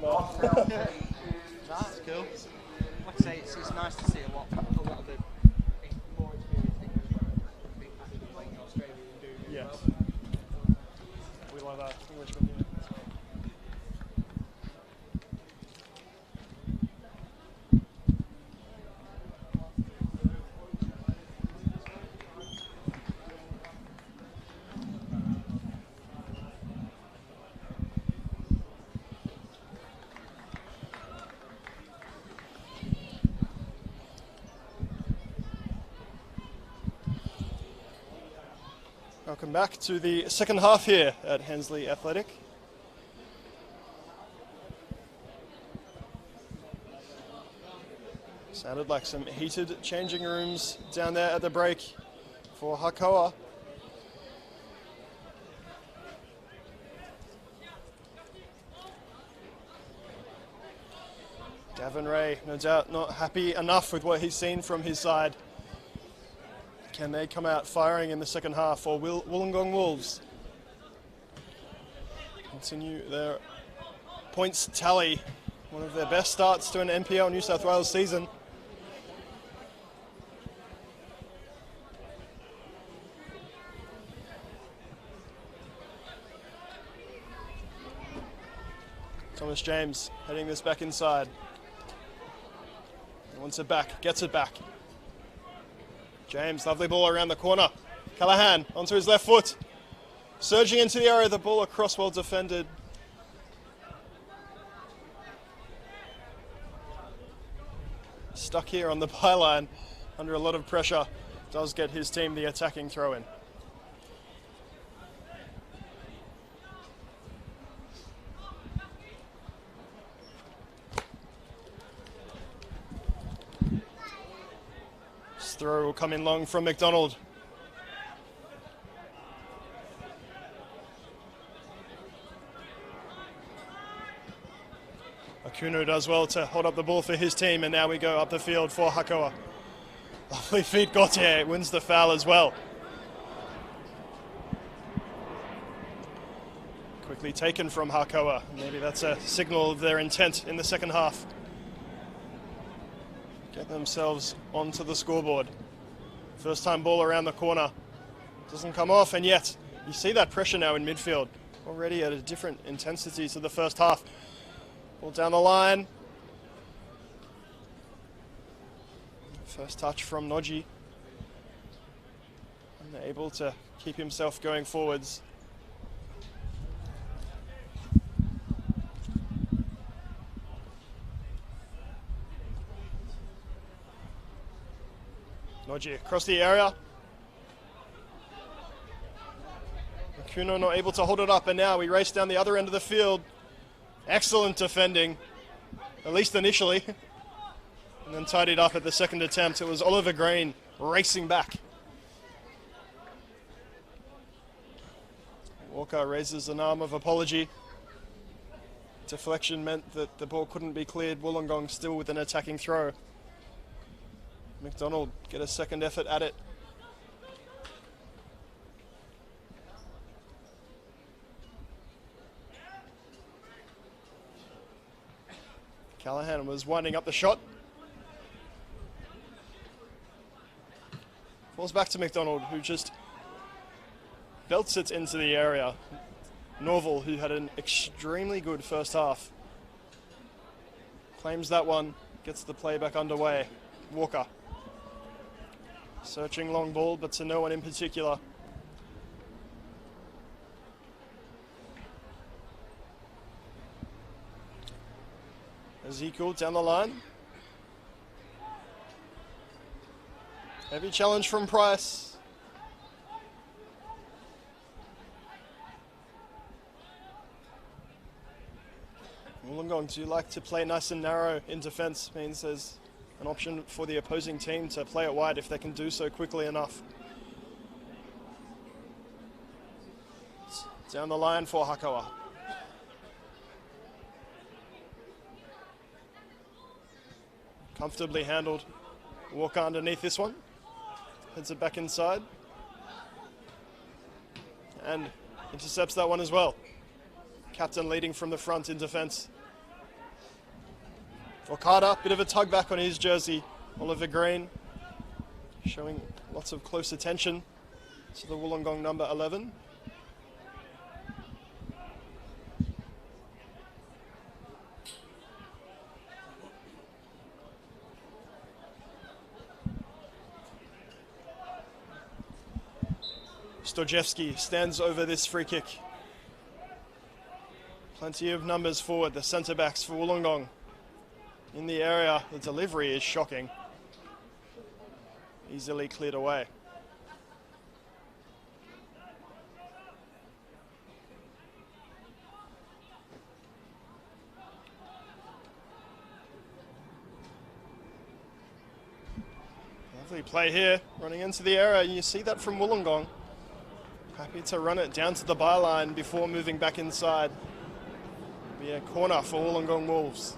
That's cool. Like I say, it's nice to see a lot of the more experienced English playing in Australia and doing it. Yes. We like that Englishman here. Welcome back to the second half here at Hensley Athletic. Sounded like some heated changing rooms down there at the break for Hakoah. Gavin Ray, no doubt not happy enough with what he's seen from his side. Can they come out firing in the second half, or will Wollongong Wolves continue their points tally? One of their best starts to an NPL New South Wales season. Thomas James heading this back inside. He wants it back, gets it back. James, lovely ball around the corner. Callahan onto his left foot. Surging into the area, the ball across, well defended. Stuck here on the byline under a lot of pressure. Does get his team the attacking throw-in. Throw will come in long from McDonald. Akuno does well to hold up the ball for his team, and now we go up the field for Hakoah. Lovely feet, Gautier wins the foul as well. Quickly taken from Hakoah. Maybe that's a signal of their intent in the second half. Get themselves onto the scoreboard. First time ball around the corner. Doesn't come off, and yet you see that pressure now in midfield. Already at a different intensity to the first half. Ball down the line. First touch from Noji. Unable to keep himself going forwards. Noji across the area. Kuno not able to hold it up, and now we race down the other end of the field. Excellent defending, at least initially. And then tidied up at the second attempt. It was Oliver Green racing back. Walker raises an arm of apology. Deflection meant that the ball couldn't be cleared. Wollongong still with an attacking throw. McDonald get a second effort at it. Callahan was winding up the shot. Falls back to McDonald, who just belts it into the area. Norval, who had an extremely good first half, claims that one, gets the play back underway. Walker. Searching long ball, but to no one in particular. Ezekiel down the line. Heavy challenge from Price. Wollongong do like to play nice and narrow in defence. Means there's an option for the opposing team to play it wide if they can do so quickly enough. Down the line for Hakoah. Comfortably handled. Walker underneath this one. Heads it back inside. And intercepts that one as well. captain leading from the front in defence. Okada, bit of a tug back on his jersey. Oliver Green showing lots of close attention to the Wollongong number 11. Stojewski stands over this free kick. Plenty of numbers forward, the centre backs for Wollongong. In the area, the delivery is shocking. Easily cleared away. Lovely play here, running into the area. You see that from Wollongong. Happy to run it down to the byline before moving back inside. Be a corner for Wollongong Wolves.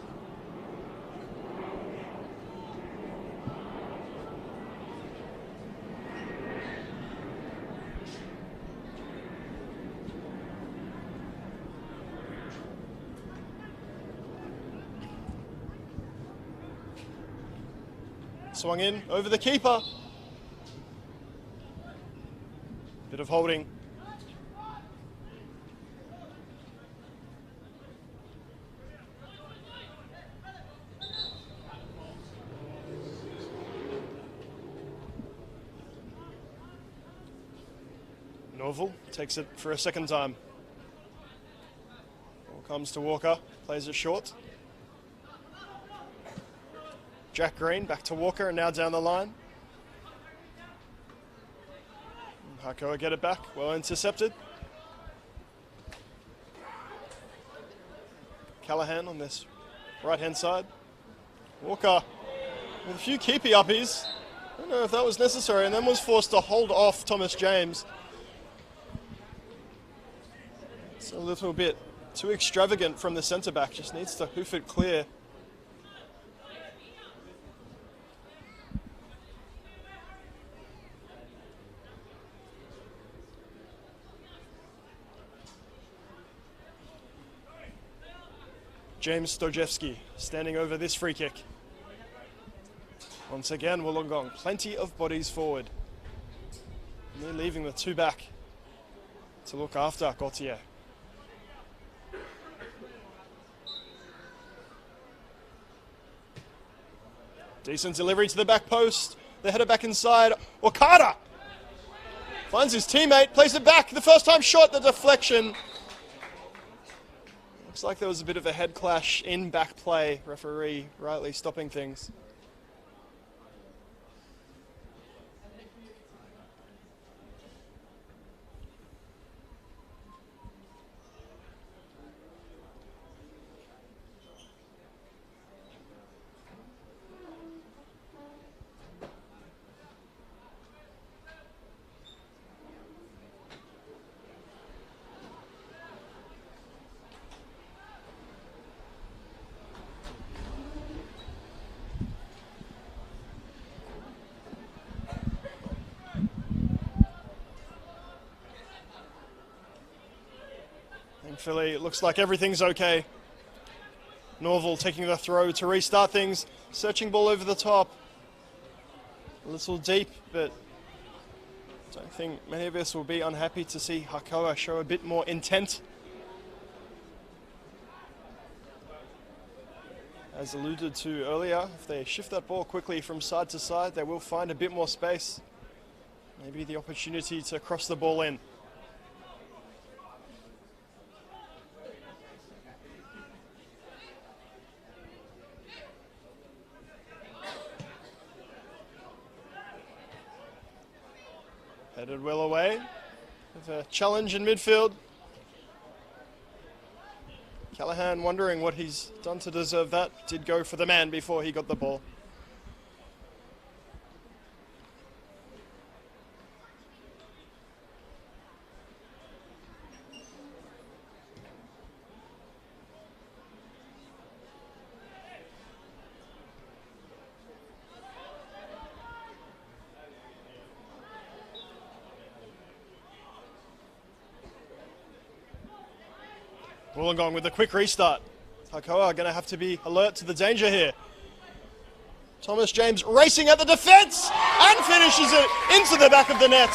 Swung in over the keeper. Bit of holding. Norval takes it for a second time. Ball comes to Walker, plays it short. Jack Green back to Walker and now down the line. Hakoah get it back, well intercepted. Callahan on this right hand side. Walker with a few keepy uppies. I don't know if that was necessary, and then was forced to hold off Thomas James. It's a little bit too extravagant from the centre back, just needs to hoof it clear. James Stojewski standing over this free kick. Once again, Wollongong, plenty of bodies forward. And they're leaving the two back to look after Gauthier. Decent delivery to the back post. They head it back inside. Okada finds his teammate, plays it back. The first time shot, the deflection. Looks like there was a bit of a head clash in back play. Referee rightly stopping things. Thankfully, it looks like everything's okay. Norval taking the throw to restart things. Searching ball over the top. A little deep, but I don't think many of us will be unhappy to see Hakoah show a bit more intent. As alluded to earlier, if they shift that ball quickly from side to side, they will find a bit more space. Maybe the opportunity to cross the ball in. Headed well away with a challenge in midfield. Callahan wondering what he's done to deserve that. Did go for the man before he got the ball. Wollongong with a quick restart. Hakoah going to have to be alert to the danger here. Thomas James racing at the defence and finishes it into the back of the net.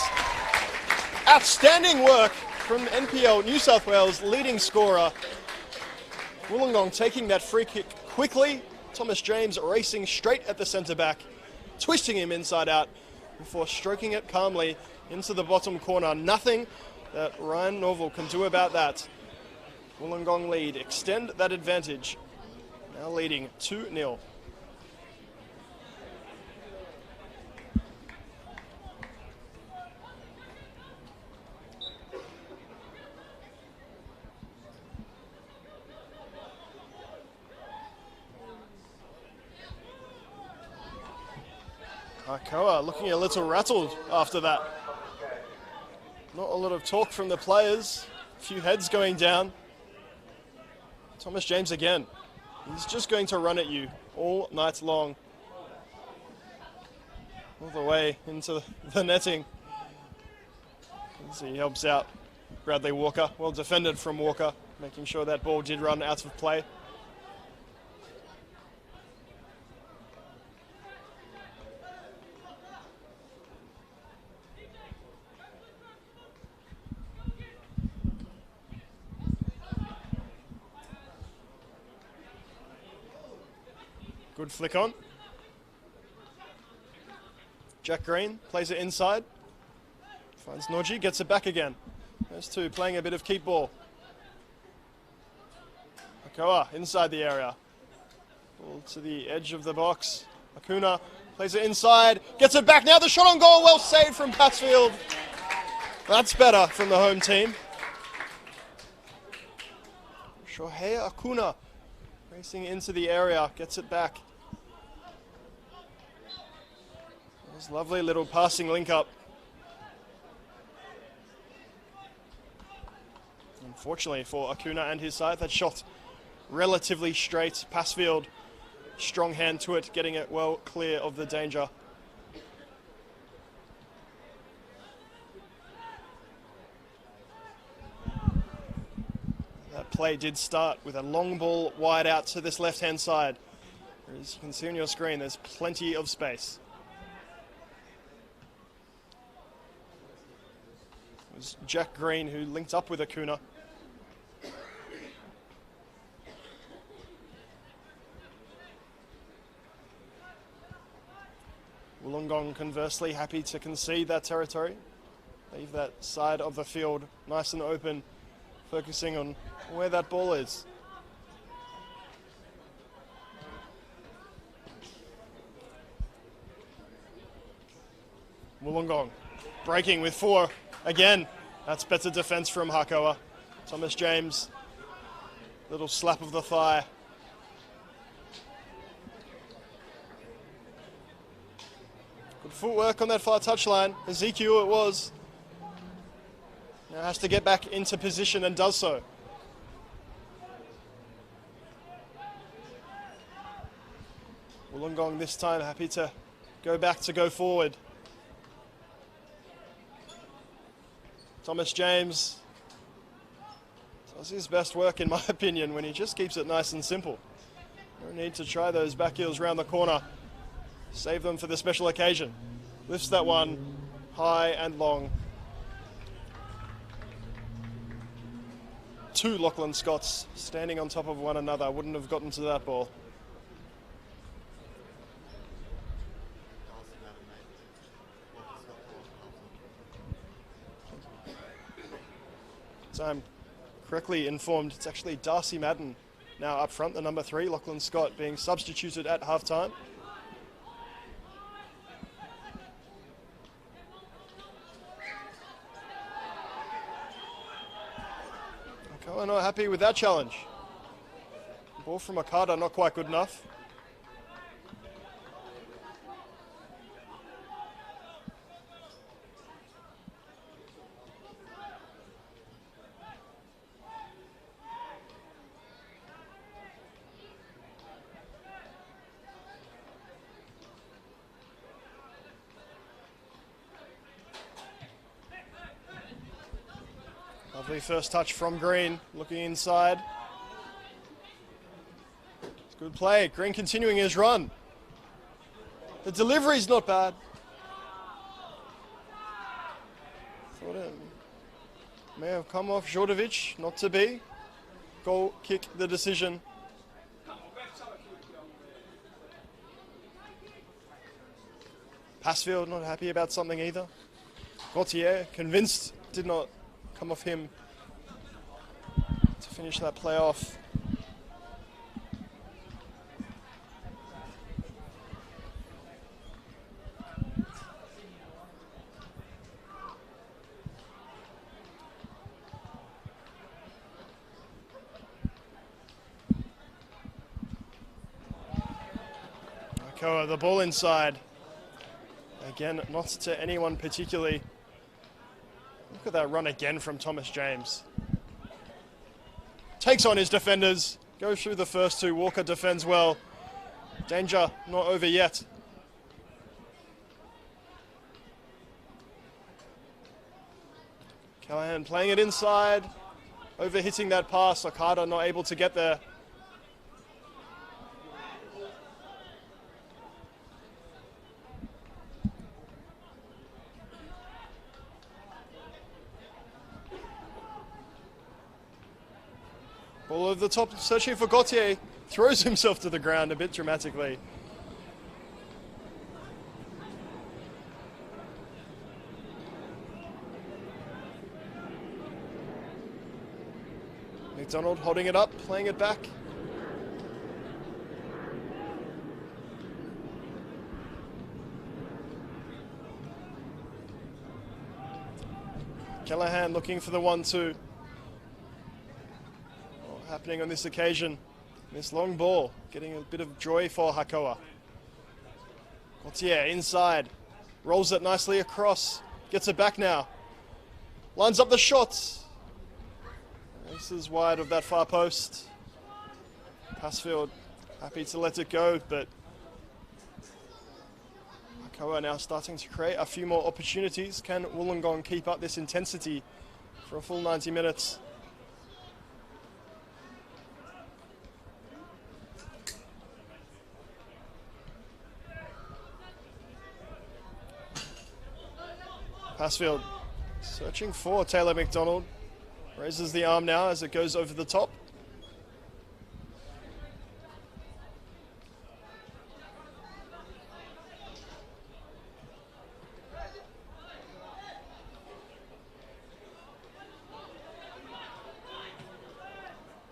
Outstanding work from NPL New South Wales leading scorer. Wollongong taking that free kick quickly. Thomas James racing straight at the centre back, twisting him inside out before stroking it calmly into the bottom corner. Nothing that Ryan Norval can do about that. Wollongong lead, extend that advantage. Now leading 2-0. Hakoah looking a little rattled after that. Not a lot of talk from the players. A few heads going down. Thomas James again. He's just going to run at you all night long. All the way into the netting. As he helps out Bradley Walker. Well defended from Walker, making sure that ball did run out of play. Good flick on. Jack Green plays it inside. Finds Norgie, gets it back again. Those two playing a bit of keep ball. Hakoah inside the area. Ball to the edge of the box. Hakoah plays it inside, gets it back now. The shot on goal, well saved from Passfield. That's better from the home team. Shohei Hakoah racing into the area, gets it back. This lovely little passing link up. Unfortunately for Hakoah and his side, that shot relatively straight. Passfield, strong hand to it, getting it well clear of the danger. That play did start with a long ball wide out to this left-hand side. As you can see on your screen, there's plenty of space. It was Jack Green who linked up with Hakoah. Wollongong, conversely, happy to concede that territory. Leave that side of the field nice and open, focusing on where that ball is. Wollongong breaking with 4 again. That's better defense from Hakoah. Thomas James, little slap of the thigh. Good footwork on that far touchline. Ezekiel it was. Now has to get back into position and does so. Wollongong this time happy to go forward. Thomas James does his best work, in my opinion, when he just keeps it nice and simple. No need to try those back heels round the corner. Save them for the special occasion. Lifts that one high and long. 2 Lachlan Scotts standing on top of one another. Wouldn't have gotten to that ball. So I'm correctly informed, it's actually Darcy Madden now up front, the number 3, Lachlan Scott being substituted at halftime. Hakoah not happy with that challenge. Ball from Okada not quite good enough. Lovely first touch from Green, looking inside. Good play. Green continuing his run. The delivery's not bad. Thought it may have come off Jordovic, not to be. Goal kick the decision. Passfield not happy about something either. Gauthier convinced, did not come off him to finish that play off. Hakoah, the ball inside. Again, not to anyone particularly. Look at that run again from Thomas James. Takes on his defenders. Goes through the first two. Walker defends well. Danger not over yet. Callahan playing it inside. Overhitting that pass. Okada not able to get there. Ball over the top, searching for Gauthier. Throws himself to the ground a bit dramatically. McDonald holding it up, playing it back. Callahan looking for the 1-2. Happening on this occasion. This long ball, getting a bit of joy for Hakoah. Gauthier inside, rolls it nicely across, gets it back now. Lines up the shots. This is wide of that far post. Passfield happy to let it go, but Hakoah now starting to create a few more opportunities. Can Wollongong keep up this intensity for a full 90 minutes? Passfield searching for Taylor McDonald. Raises the arm now as it goes over the top.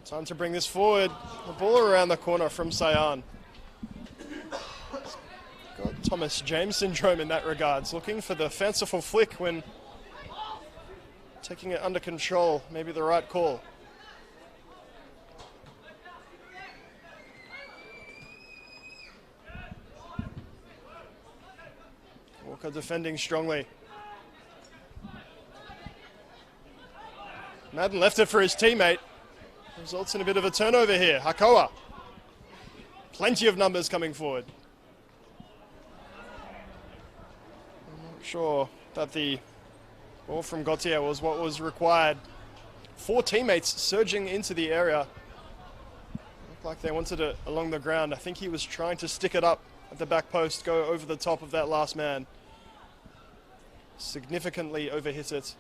Time to bring this forward. The ball around the corner from Sayan. Got Thomas James syndrome in that regards. Looking for the fanciful flick when taking it under control. Maybe the right call. Walker defending strongly. Madden left it for his teammate. Results in a bit of a turnover here. Hakoah. Plenty of numbers coming forward. I'm not sure that the ball from Gauthier was what was required. 4 teammates surging into the area. Looked like they wanted it along the ground. I think he was trying to stick it up at the back post, go over the top of that last man. Significantly overhit it.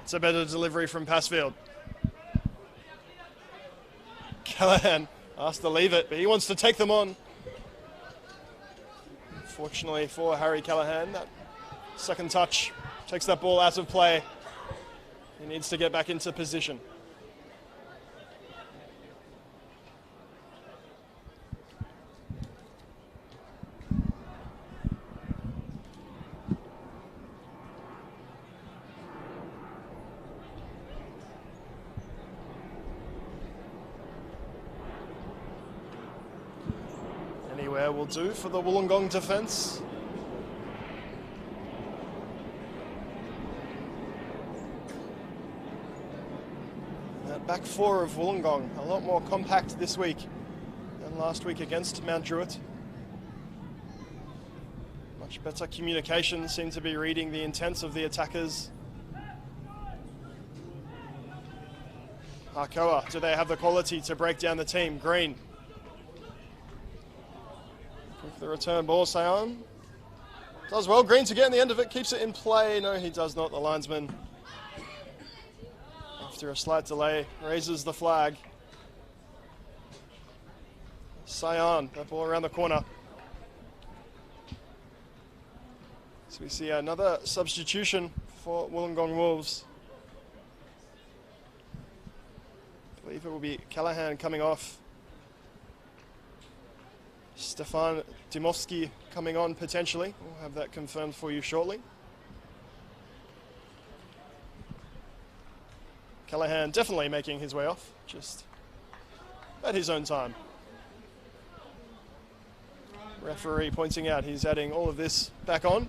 It's a better delivery from Passfield. Callahan asked to leave it, but he wants to take them on. Fortunately for Harry Callahan, that second touch takes that ball out of play. He needs to get back into position. Anywhere will do for the Wollongong defence. That back four of Wollongong, a lot more compact this week than last week against Mount Druitt. Much better communication, seem to be reading the intents of the attackers. Hakoah, do they have the quality to break down the team? Green. With the return ball, Sion does well. Green to get in the end of it, keeps it in play. No, he does not. The linesman, after a slight delay, raises the flag. Sion, that ball around the corner. So we see another substitution for Wollongong Wolves. I believe it will be Callahan coming off. Stefan Dimovsky coming on potentially. We'll have that confirmed for you shortly. Callahan definitely making his way off, just at his own time. Referee pointing out he's adding all of this back on.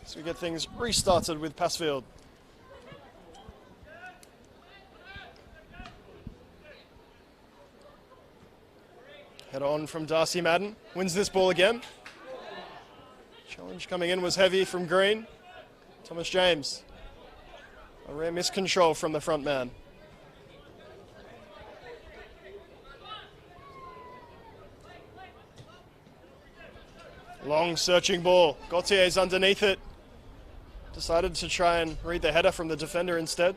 So we get things restarted with Passfield. Head on from Darcy Madden. Wins this ball again. Challenge coming in was heavy from Green. Thomas James. A rare miscontrol from the front man. Long searching ball. Gautier's underneath it. Decided to try and read the header from the defender instead.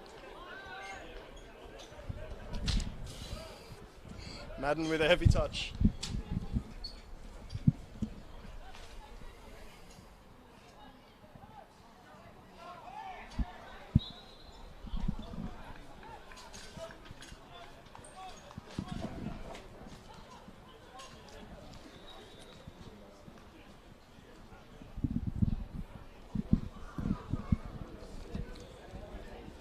Madden with a heavy touch.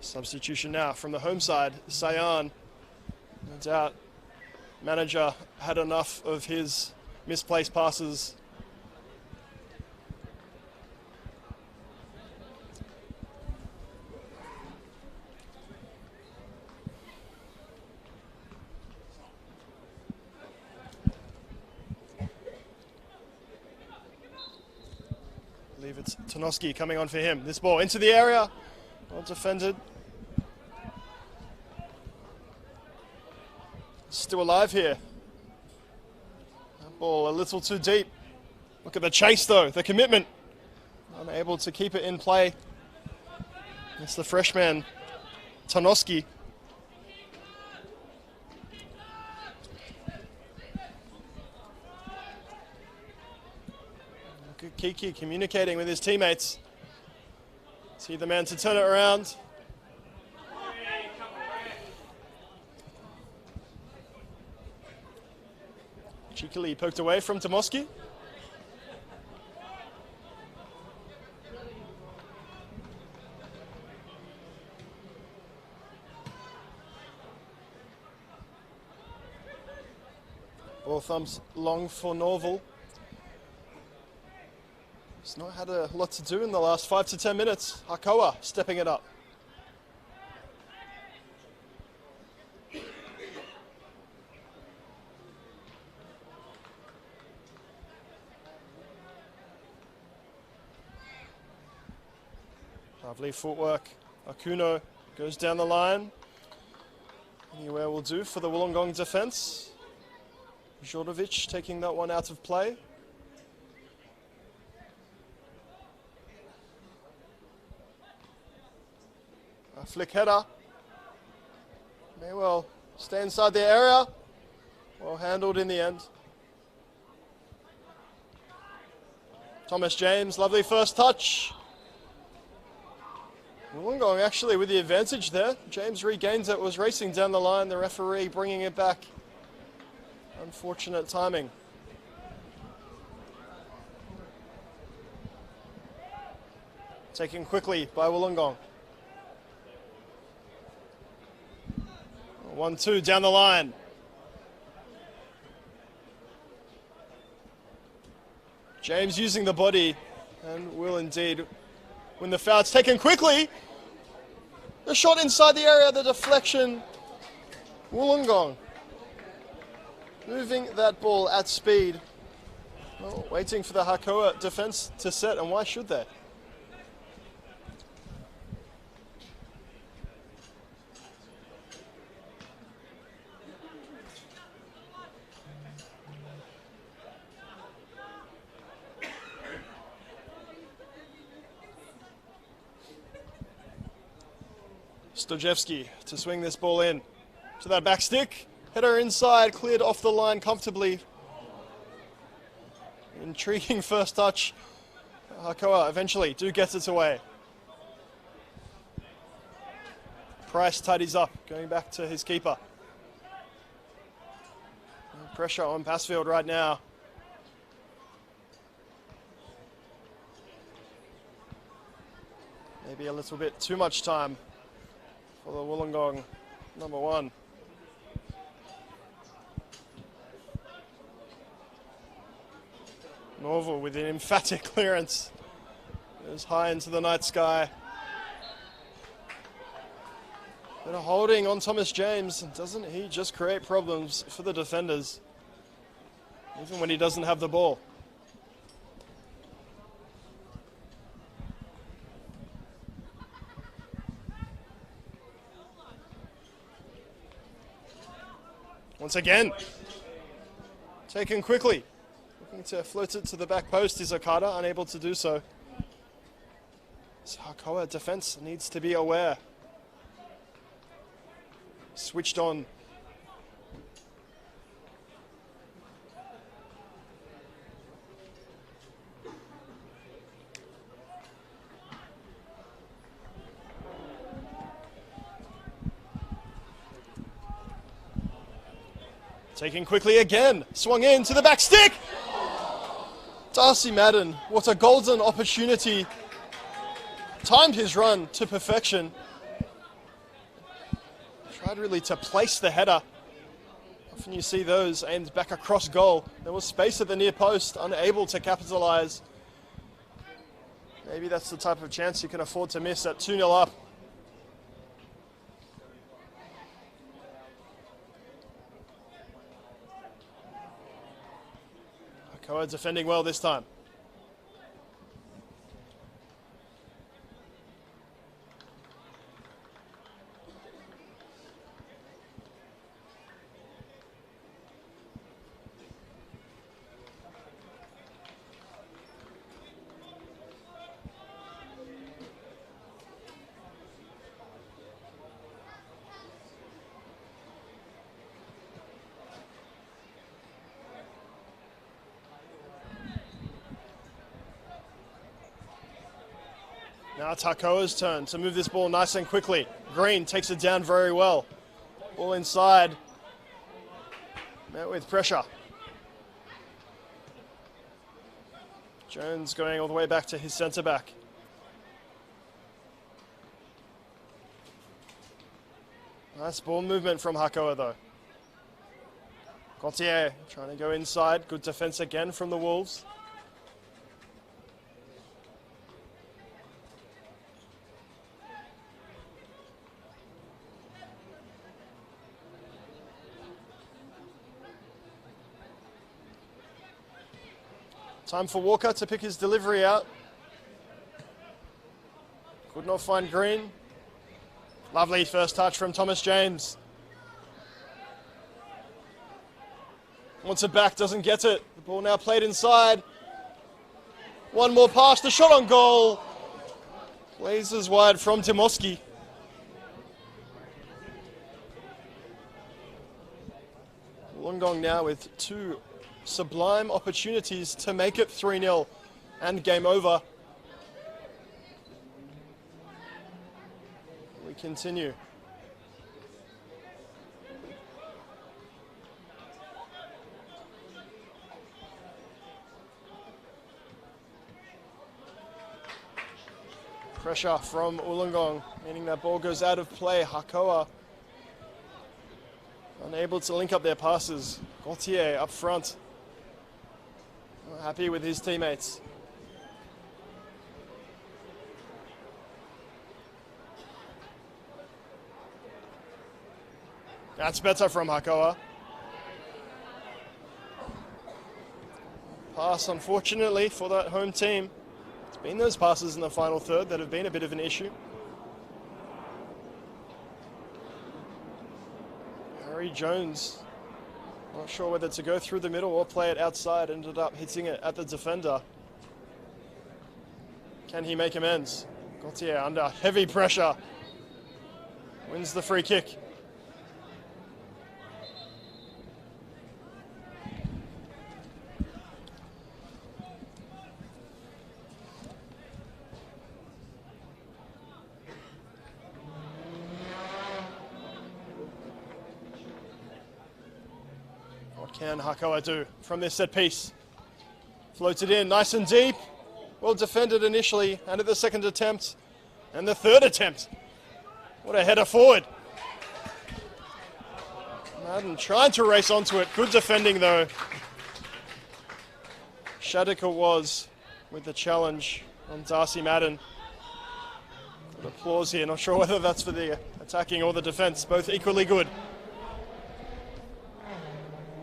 Substitution now from the home side, Sayan. No doubt, manager had enough of his misplaced passes. I believe it's Tonoski coming on for him. This ball into the area, well defended. Still alive here. That ball a little too deep. Look at the chase though, the commitment. Unable to keep it in play. It's the freshman, Tonoski. Look at Kiki communicating with his teammates. See the man to turn it around. Cheekily poked away from Tomoski. Ball thumbs long for Norval. He's not had a lot to do in the last 5 to 10 minutes. Hakoah stepping it up. Lovely footwork. Akuno goes down the line. Anywhere will do for the Wollongong defence. Jordovic taking that one out of play. A flick header. May well stay inside the area. Well handled in the end. Thomas James, lovely first touch. Wollongong actually with the advantage there. James regains it, was racing down the line. The referee bringing it back. Unfortunate timing. Taken quickly by Wollongong. 1-2 down the line. James using the body and will indeed win the foul. It's taken quickly. The shot inside the area, the deflection. Wollongong moving that ball at speed. Well, waiting for the Hakoah defense to set, and why should they? Stojewski to swing this ball in to that back stick. Header inside, cleared off the line comfortably. Intriguing first touch. Hakoah eventually do get it away. Price tidies up, going back to his keeper. Pressure on Passfield right now. Maybe a little bit too much time for the Wollongong number 1. Norval with an emphatic clearance. Goes high into the night sky. But a holding on Thomas James. Doesn't he just create problems for the defenders? Even when he doesn't have the ball. Once again, taken quickly. Looking to float it to the back post is Okada, unable to do so. So Hakoah defense needs to be aware. Switched on. Taking quickly again, swung in to the back stick. Darcy Madden, what a golden opportunity. Timed his run to perfection. Tried really to place the header. Often you see those aimed back across goal. There was space at the near post, unable to capitalize. Maybe that's the type of chance you can afford to miss at 2-0 up. Hakoah defending well this time. Now it's Hakoah's turn to move this ball nice and quickly. Green takes it down very well. Ball inside. Met with pressure. Jones going all the way back to his centre back. Nice ball movement from Hakoah though. Gauthier trying to go inside. Good defence again from the Wolves. Time for Walker to pick his delivery out. Could not find Green. Lovely first touch from Thomas James. Wants it back, doesn't get it. The ball now played inside. One more pass, the shot on goal. Blazers wide from Timoski. Wollongong now with 2 sublime opportunities to make it 3-0 and game over. We continue. Pressure from Wollongong, meaning that ball goes out of play. Hakoah unable to link up their passes. Gauthier up front. Not happy with his teammates. That's better from Hakoah. Pass, unfortunately, for that home team. It's been those passes in the final third that have been a bit of an issue. Harry Jones, not sure whether to go through the middle or play it outside, ended up hitting it at the defender. Can he make amends? Gauthier under heavy pressure. Wins the free kick. What can Hakoah do from this set piece? Floated in nice and deep. Well defended initially, and at the second attempt, and the third attempt. What a header forward. Madden trying to race onto it. Good defending though. Shadika was with the challenge on Darcy Madden. Good applause here. Not sure whether that's for the attacking or the defense. Both equally good.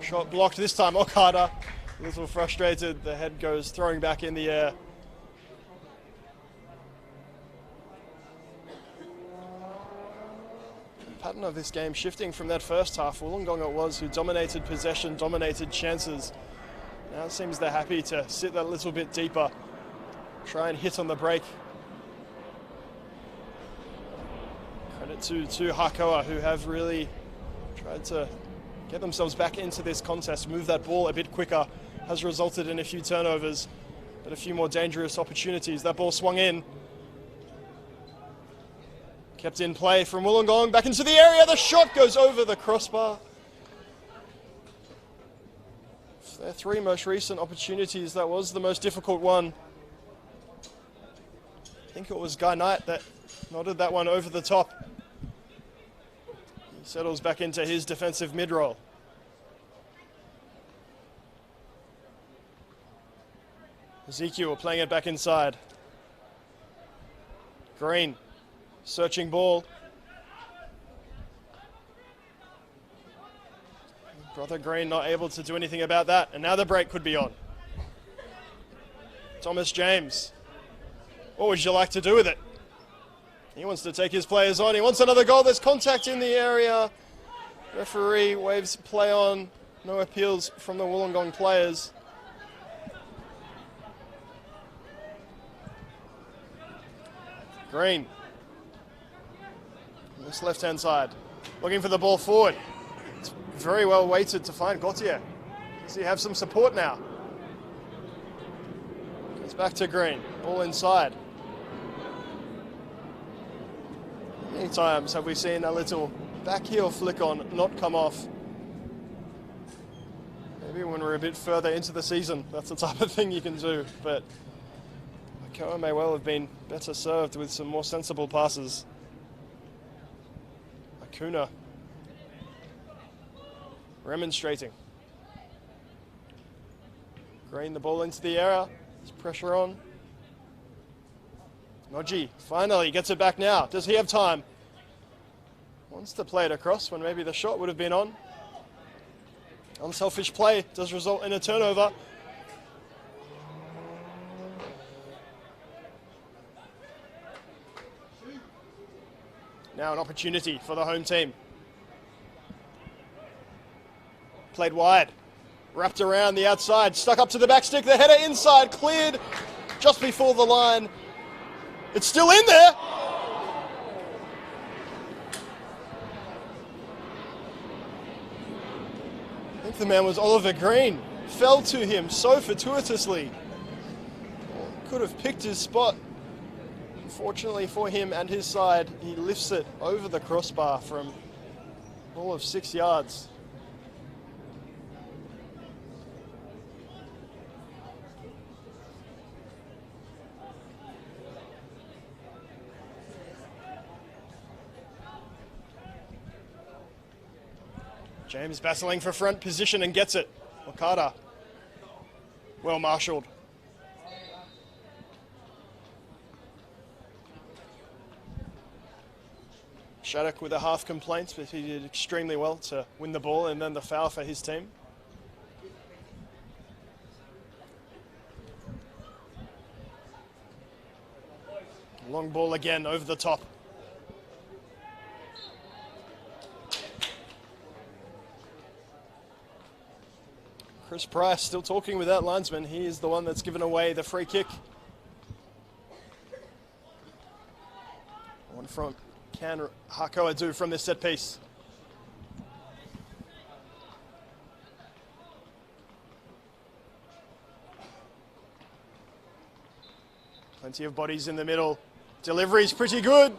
Shot blocked this time. Okada, a little frustrated. The head goes throwing back in the air. Pattern of this game shifting from that first half. Wollongong it was who dominated possession, dominated chances. Now it seems they're happy to sit that little bit deeper, try and hit on the break. Credit to Hakoah, who have really tried to get themselves back into this contest, move that ball a bit quicker, has resulted in a few turnovers, but a few more dangerous opportunities. That ball swung in. Kept in play from Wollongong, back into the area, the shot goes over the crossbar. For their three most recent opportunities, that was the most difficult one. I think it was Guy Knight that nodded that one over the top. He settles back into his defensive mid-roll. Ezekiel playing it back inside. Green. Searching ball. Brother Green not able to do anything about that. And now the break could be on. Thomas James. What would you like to do with it? He wants to take his players on. He wants another goal. There's contact in the area. Referee waves play on. No appeals from the Wollongong players. Green. This left-hand side, looking for the ball forward. It's very well weighted to find Gauthier. Does he have some support now? Goes back to Green, ball inside. How many times have we seen a little back heel flick on not come off? Maybe when we're a bit further into the season, that's the type of thing you can do, but Hakoah may well have been better served with some more sensible passes. Kuna remonstrating. Green the ball into the area. There's pressure on. Noji finally gets it back now. Does he have time? Wants to play it across when maybe the shot would have been on. Unselfish play does result in a turnover. Now an opportunity for the home team. Played wide. Wrapped around the outside. Stuck up to the back stick. The header inside. Cleared just before the line. It's still in there. I think the man was Oliver Green. Fell to him so fortuitously. Could have picked his spot. Unfortunately for him and his side, he lifts it over the crossbar from all of 6 yards. James battling for front position and gets it. Okada. Well marshalled. Shattuck with a half complaint, but he did extremely well to win the ball and then the foul for his team. Long ball again over the top. Chris Price still talking with that linesman. He is the one that's given away the free kick. One from can Hakoah do from this set piece? Plenty of bodies in the middle. Delivery's pretty good.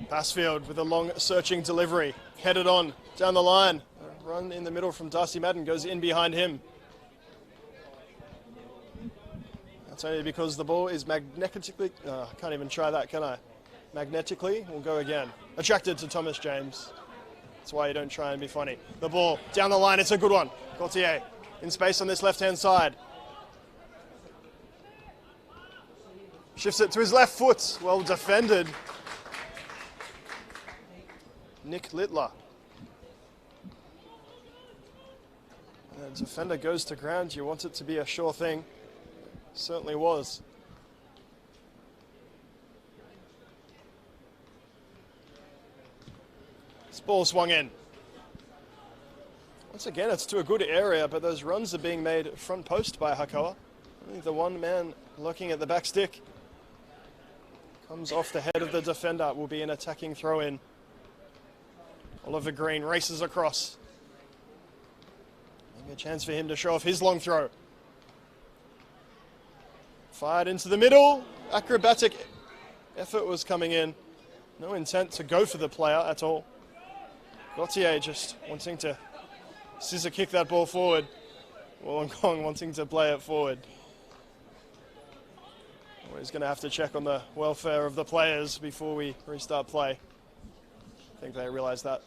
Passfield with a long searching delivery, headed on down the line. A run in the middle from Darcy Madden goes in behind him. That's only because the ball is magnetically, I can't even try that, can I? Magnetically, we'll go again. Attracted to Thomas James. That's why you don't try and be funny. The ball down the line, it's a good one. Gauthier in space on this left-hand side. Shifts it to his left foot, well defended. Nick Littler. And the defender goes to ground. You want it to be a sure thing. Certainly was. This ball swung in. Once again, it's to a good area, but those runs are being made front post by Hakoah. Only the one man looking at the back stick. Comes off the head of the defender. Will be an attacking throw-in. Oliver Green races across. Maybe a chance for him to show off his long throw. Fired into the middle. Acrobatic effort was coming in. No intent to go for the player at all. Gauthier just wanting to scissor kick that ball forward. Wollongong wanting to play it forward. He's going to have to check on the welfare of the players before we restart play. I think they realise that.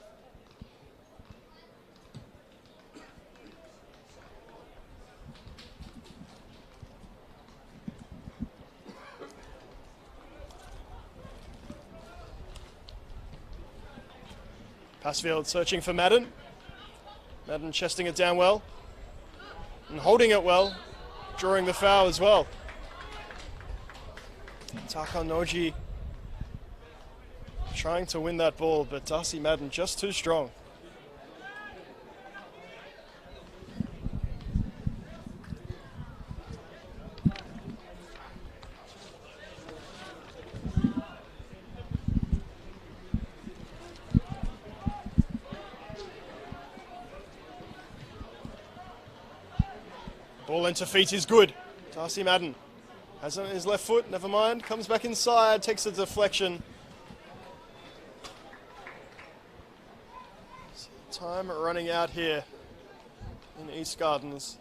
Passfield searching for Madden. Madden chesting it down well. And holding it well. Drawing the foul as well. Takanoji trying to win that ball, but Darcy Madden just too strong. Ball into feet is good. Darcy Madden has it on his left foot, never mind. Comes back inside, takes a deflection. Time running out here in East Gardens.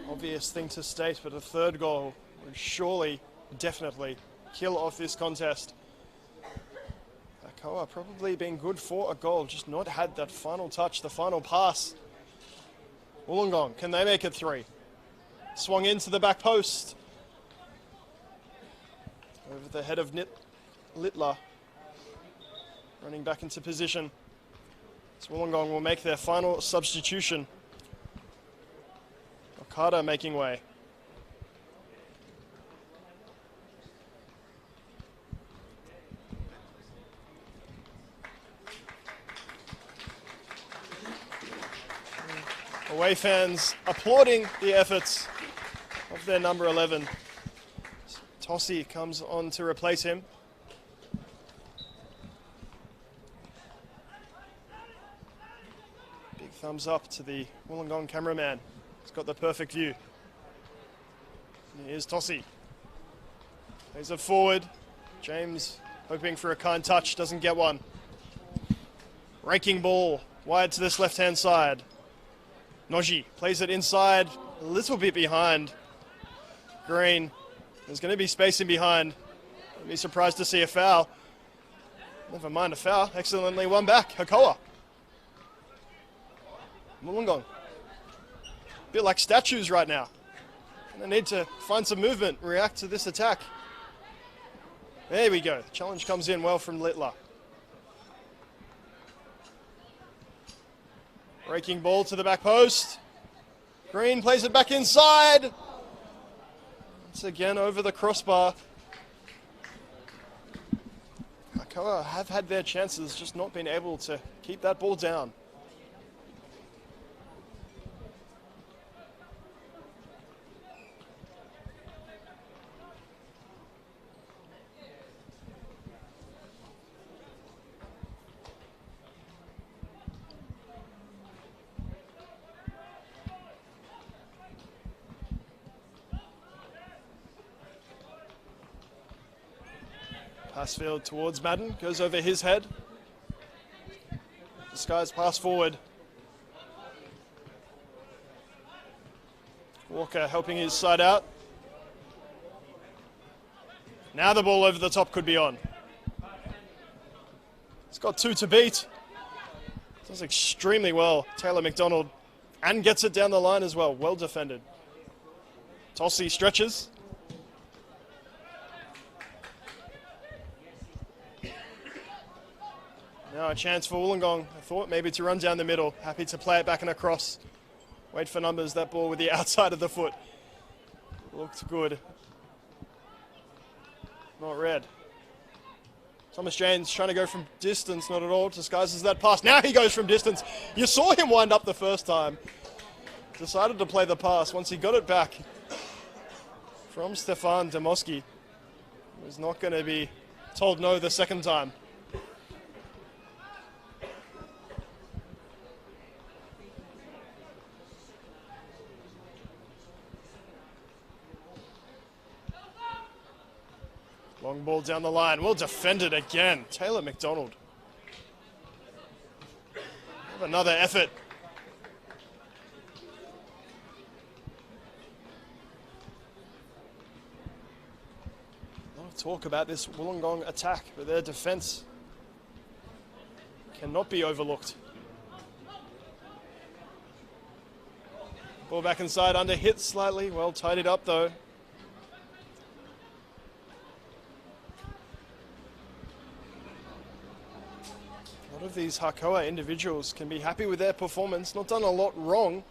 Obvious thing to state, but a third goal would surely, definitely kill off this contest. Hakoah probably been good for a goal, just not had that final touch, the final pass. Wollongong, can they make it 3? Swung into the back post. Over the head of Littler. Running back into position. So Wollongong will make their final substitution. Okada making way. Away fans applauding the efforts of their number 11. Tossi comes on to replace him. Big thumbs up to the Wollongong cameraman. He's got the perfect view. Here's Tossi. Plays it forward. James hoping for a kind touch, doesn't get one. Raking ball wide to this left-hand side. Noji plays it inside, a little bit behind. Green. There's going to be space in behind. I'd be surprised to see a foul. Never mind a foul. Excellently won back. Hakoah. Wollongong. Bit like statues right now. They need to find some movement, react to this attack. There we go. The challenge comes in well from Littler. Breaking ball to the back post. Green plays it back inside. Once again over the crossbar. Hakoah have had their chances, just not been able to keep that ball down. Pass field towards Madden, goes over his head. Disguise pass forward. Walker helping his side out. Now the ball over the top could be on. He's got two to beat. Does extremely well, Taylor McDonald, and gets it down the line as well. Well defended. Tossi stretches. Now a chance for Wollongong. I thought maybe to run down the middle. Happy to play it back and across. Wait for numbers. That ball with the outside of the foot. Looked good. Not red. Thomas James trying to go from distance. Not at all. Disguises that pass. Now he goes from distance. You saw him wind up the first time. Decided to play the pass. Once he got it back from Stefan Demoski. Was not going to be told no the second time. Long ball down the line. Well defended again. Taylor McDonald. Have another effort. A lot of talk about this Wollongong attack, but their defense cannot be overlooked. Ball back inside, under hit slightly. Well tidied up though. A lot of these Hakoah individuals can be happy with their performance, not done a lot wrong,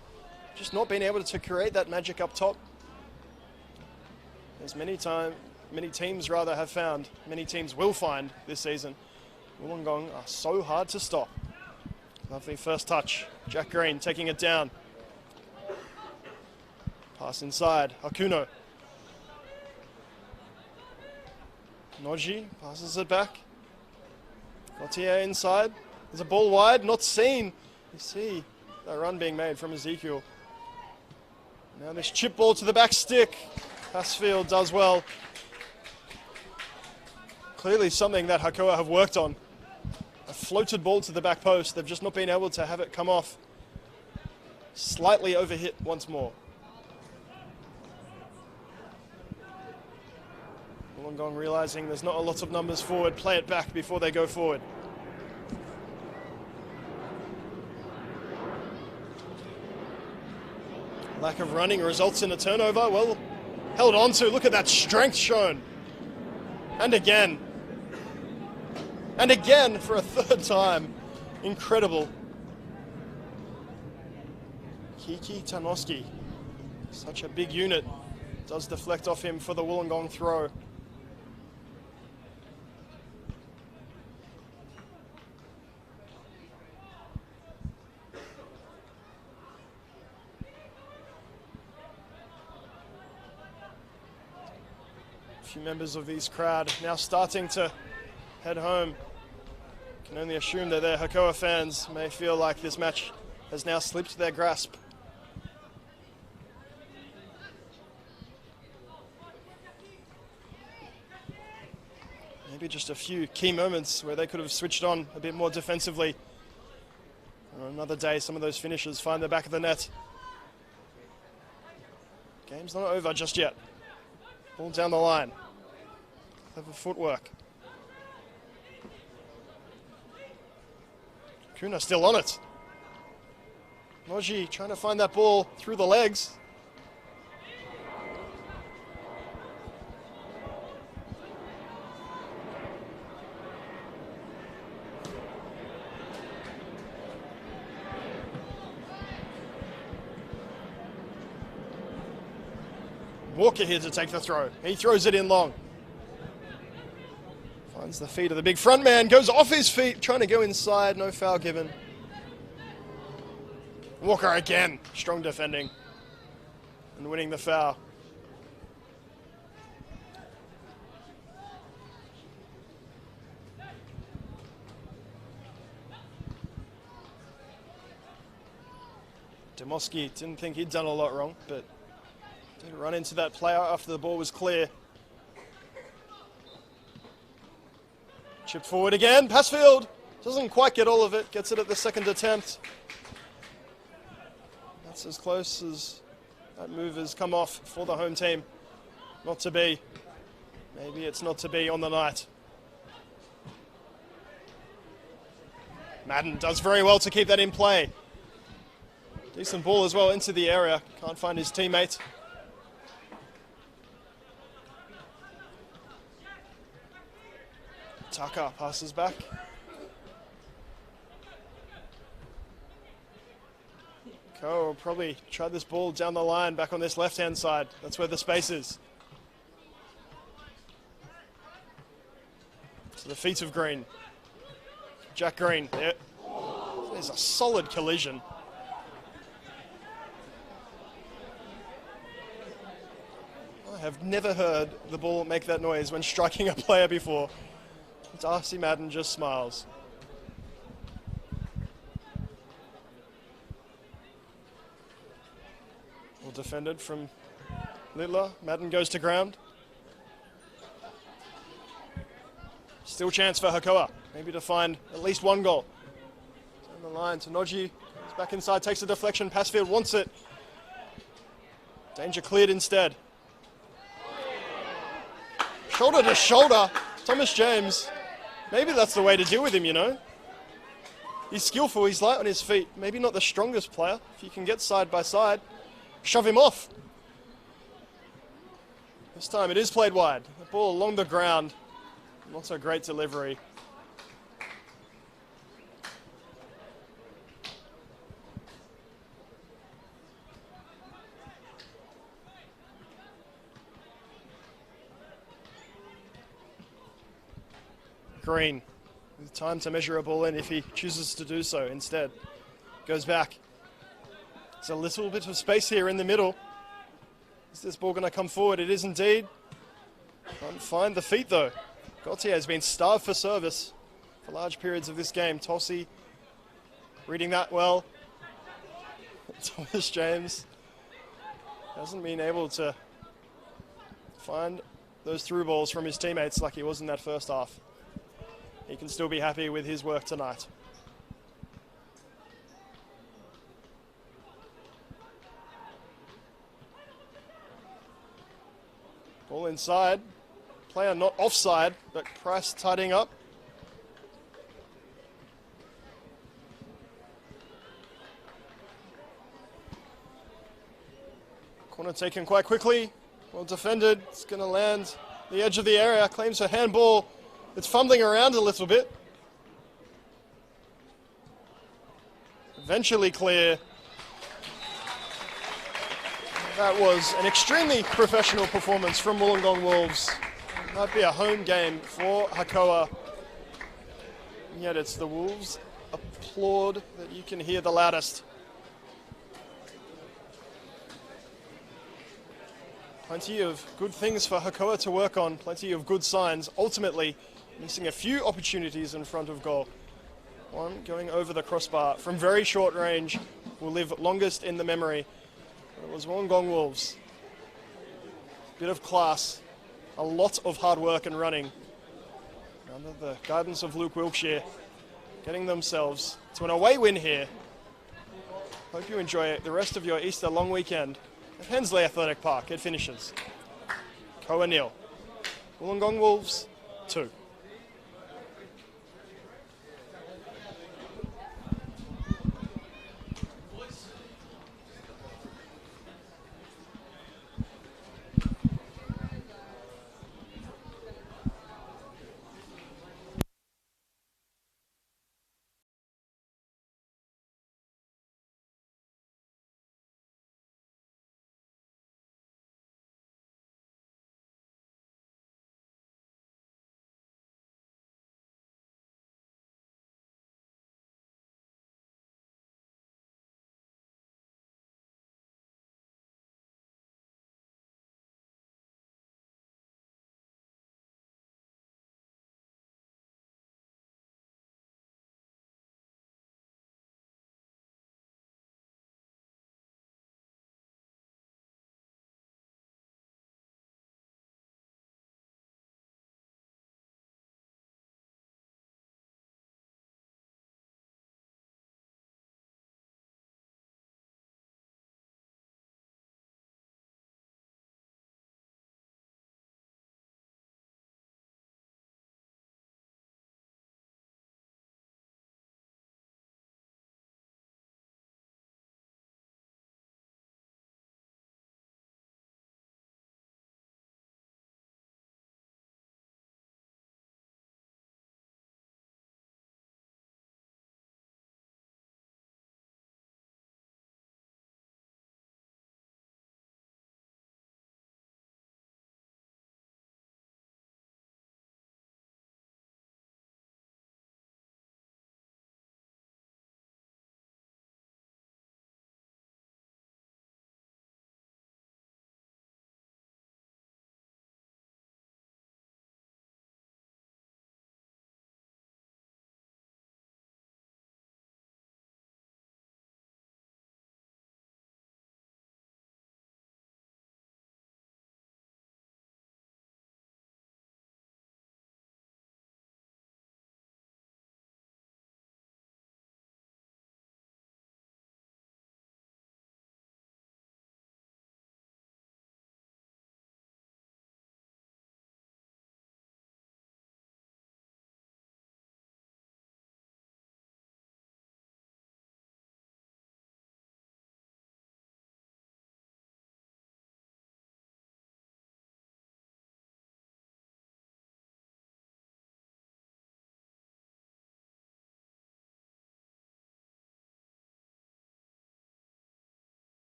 just not being able to create that magic up top. As many teams have found, many teams will find this season. Wollongong are so hard to stop. Lovely first touch. Jack Green taking it down. Pass inside. Hakuno. Noji passes it back. Gautier inside. There's a ball wide, not seen. You see that run being made from Ezekiel. Now this chip ball to the back stick. Passfield does well. Clearly something that Hakoah have worked on. A floated ball to the back post. They've just not been able to have it come off. Slightly overhit once more. Wollongong realizing there's not a lot of numbers forward. Play it back before they go forward. Lack of running results in a turnover. Well held on to. Look at that strength shown. And again. And again for a third time. Incredible. Kiki Tanoski. Such a big unit. Does deflect off him for the Wollongong throw. A few members of these crowd now starting to head home. Can only assume that their Hakoah fans may feel like this match has now slipped their grasp. Maybe just a few key moments where they could have switched on a bit more defensively. On another day, some of those finishers find the back of the net. Game's not over just yet. Ball down the line. Clever footwork. Kuna still on it. Noji trying to find that ball through the legs. Walker here to take the throw. He throws it in long. Finds the feet of the big front man, goes off his feet, trying to go inside, no foul given. Walker again, strong defending and winning the foul. Demoski didn't think he'd done a lot wrong, but did run into that player after the ball was clear. Chip forward again, Passfield doesn't quite get all of it, gets it at the second attempt. That's as close as that move has come off for the home team. Not to be. Maybe it's not to be on the night. Madden does very well to keep that in play. Decent ball as well into the area, can't find his teammate. Taka passes back. Hakoah will probably try this ball down the line, back on this left-hand side. That's where the space is. To the feet of Green. Jack Green. There. There's a solid collision. I have never heard the ball make that noise when striking a player before. Darcy Madden just smiles. Well defended from Littler. Madden goes to ground. Still chance for Hakoah. Maybe to find at least one goal. On the line to Noji. He's back inside, takes a deflection. Passfield wants it. Danger cleared instead. Shoulder to shoulder. Thomas James. Maybe that's the way to deal with him, you know. He's skillful, he's light on his feet. Maybe not the strongest player. If you can get side by side, shove him off. This time it is played wide. The ball along the ground. Not so great delivery. Green with time to measure a ball in if he chooses to do so instead. Goes back. There's a little bit of space here in the middle. Is this ball going to come forward? It is indeed. Can't find the feet though. Gautier has been starved for service for large periods of this game. Tossi reading that well. Thomas James hasn't been able to find those through balls from his teammates like he was in that first half. He can still be happy with his work tonight. Ball inside. Player not offside, but Price tidying up. Corner taken quite quickly. Well defended. It's going to land the edge of the area. Claims a handball. It's fumbling around a little bit. Eventually clear. That was an extremely professional performance from Wollongong Wolves. Might be a home game for Hakoah. And yet it's the Wolves applaud that you can hear the loudest. Plenty of good things for Hakoah to work on, plenty of good signs. Ultimately, missing a few opportunities in front of goal. One going over the crossbar from very short range will live longest in the memory. It was Wollongong Wolves. Bit of class, a lot of hard work and running. under the guidance of Luke Wilkshire, getting themselves to an away win here. Hope you enjoy the rest of your Easter long weekend at Hensley Athletic Park. It finishes Hakoah 0, Wollongong Wolves 2.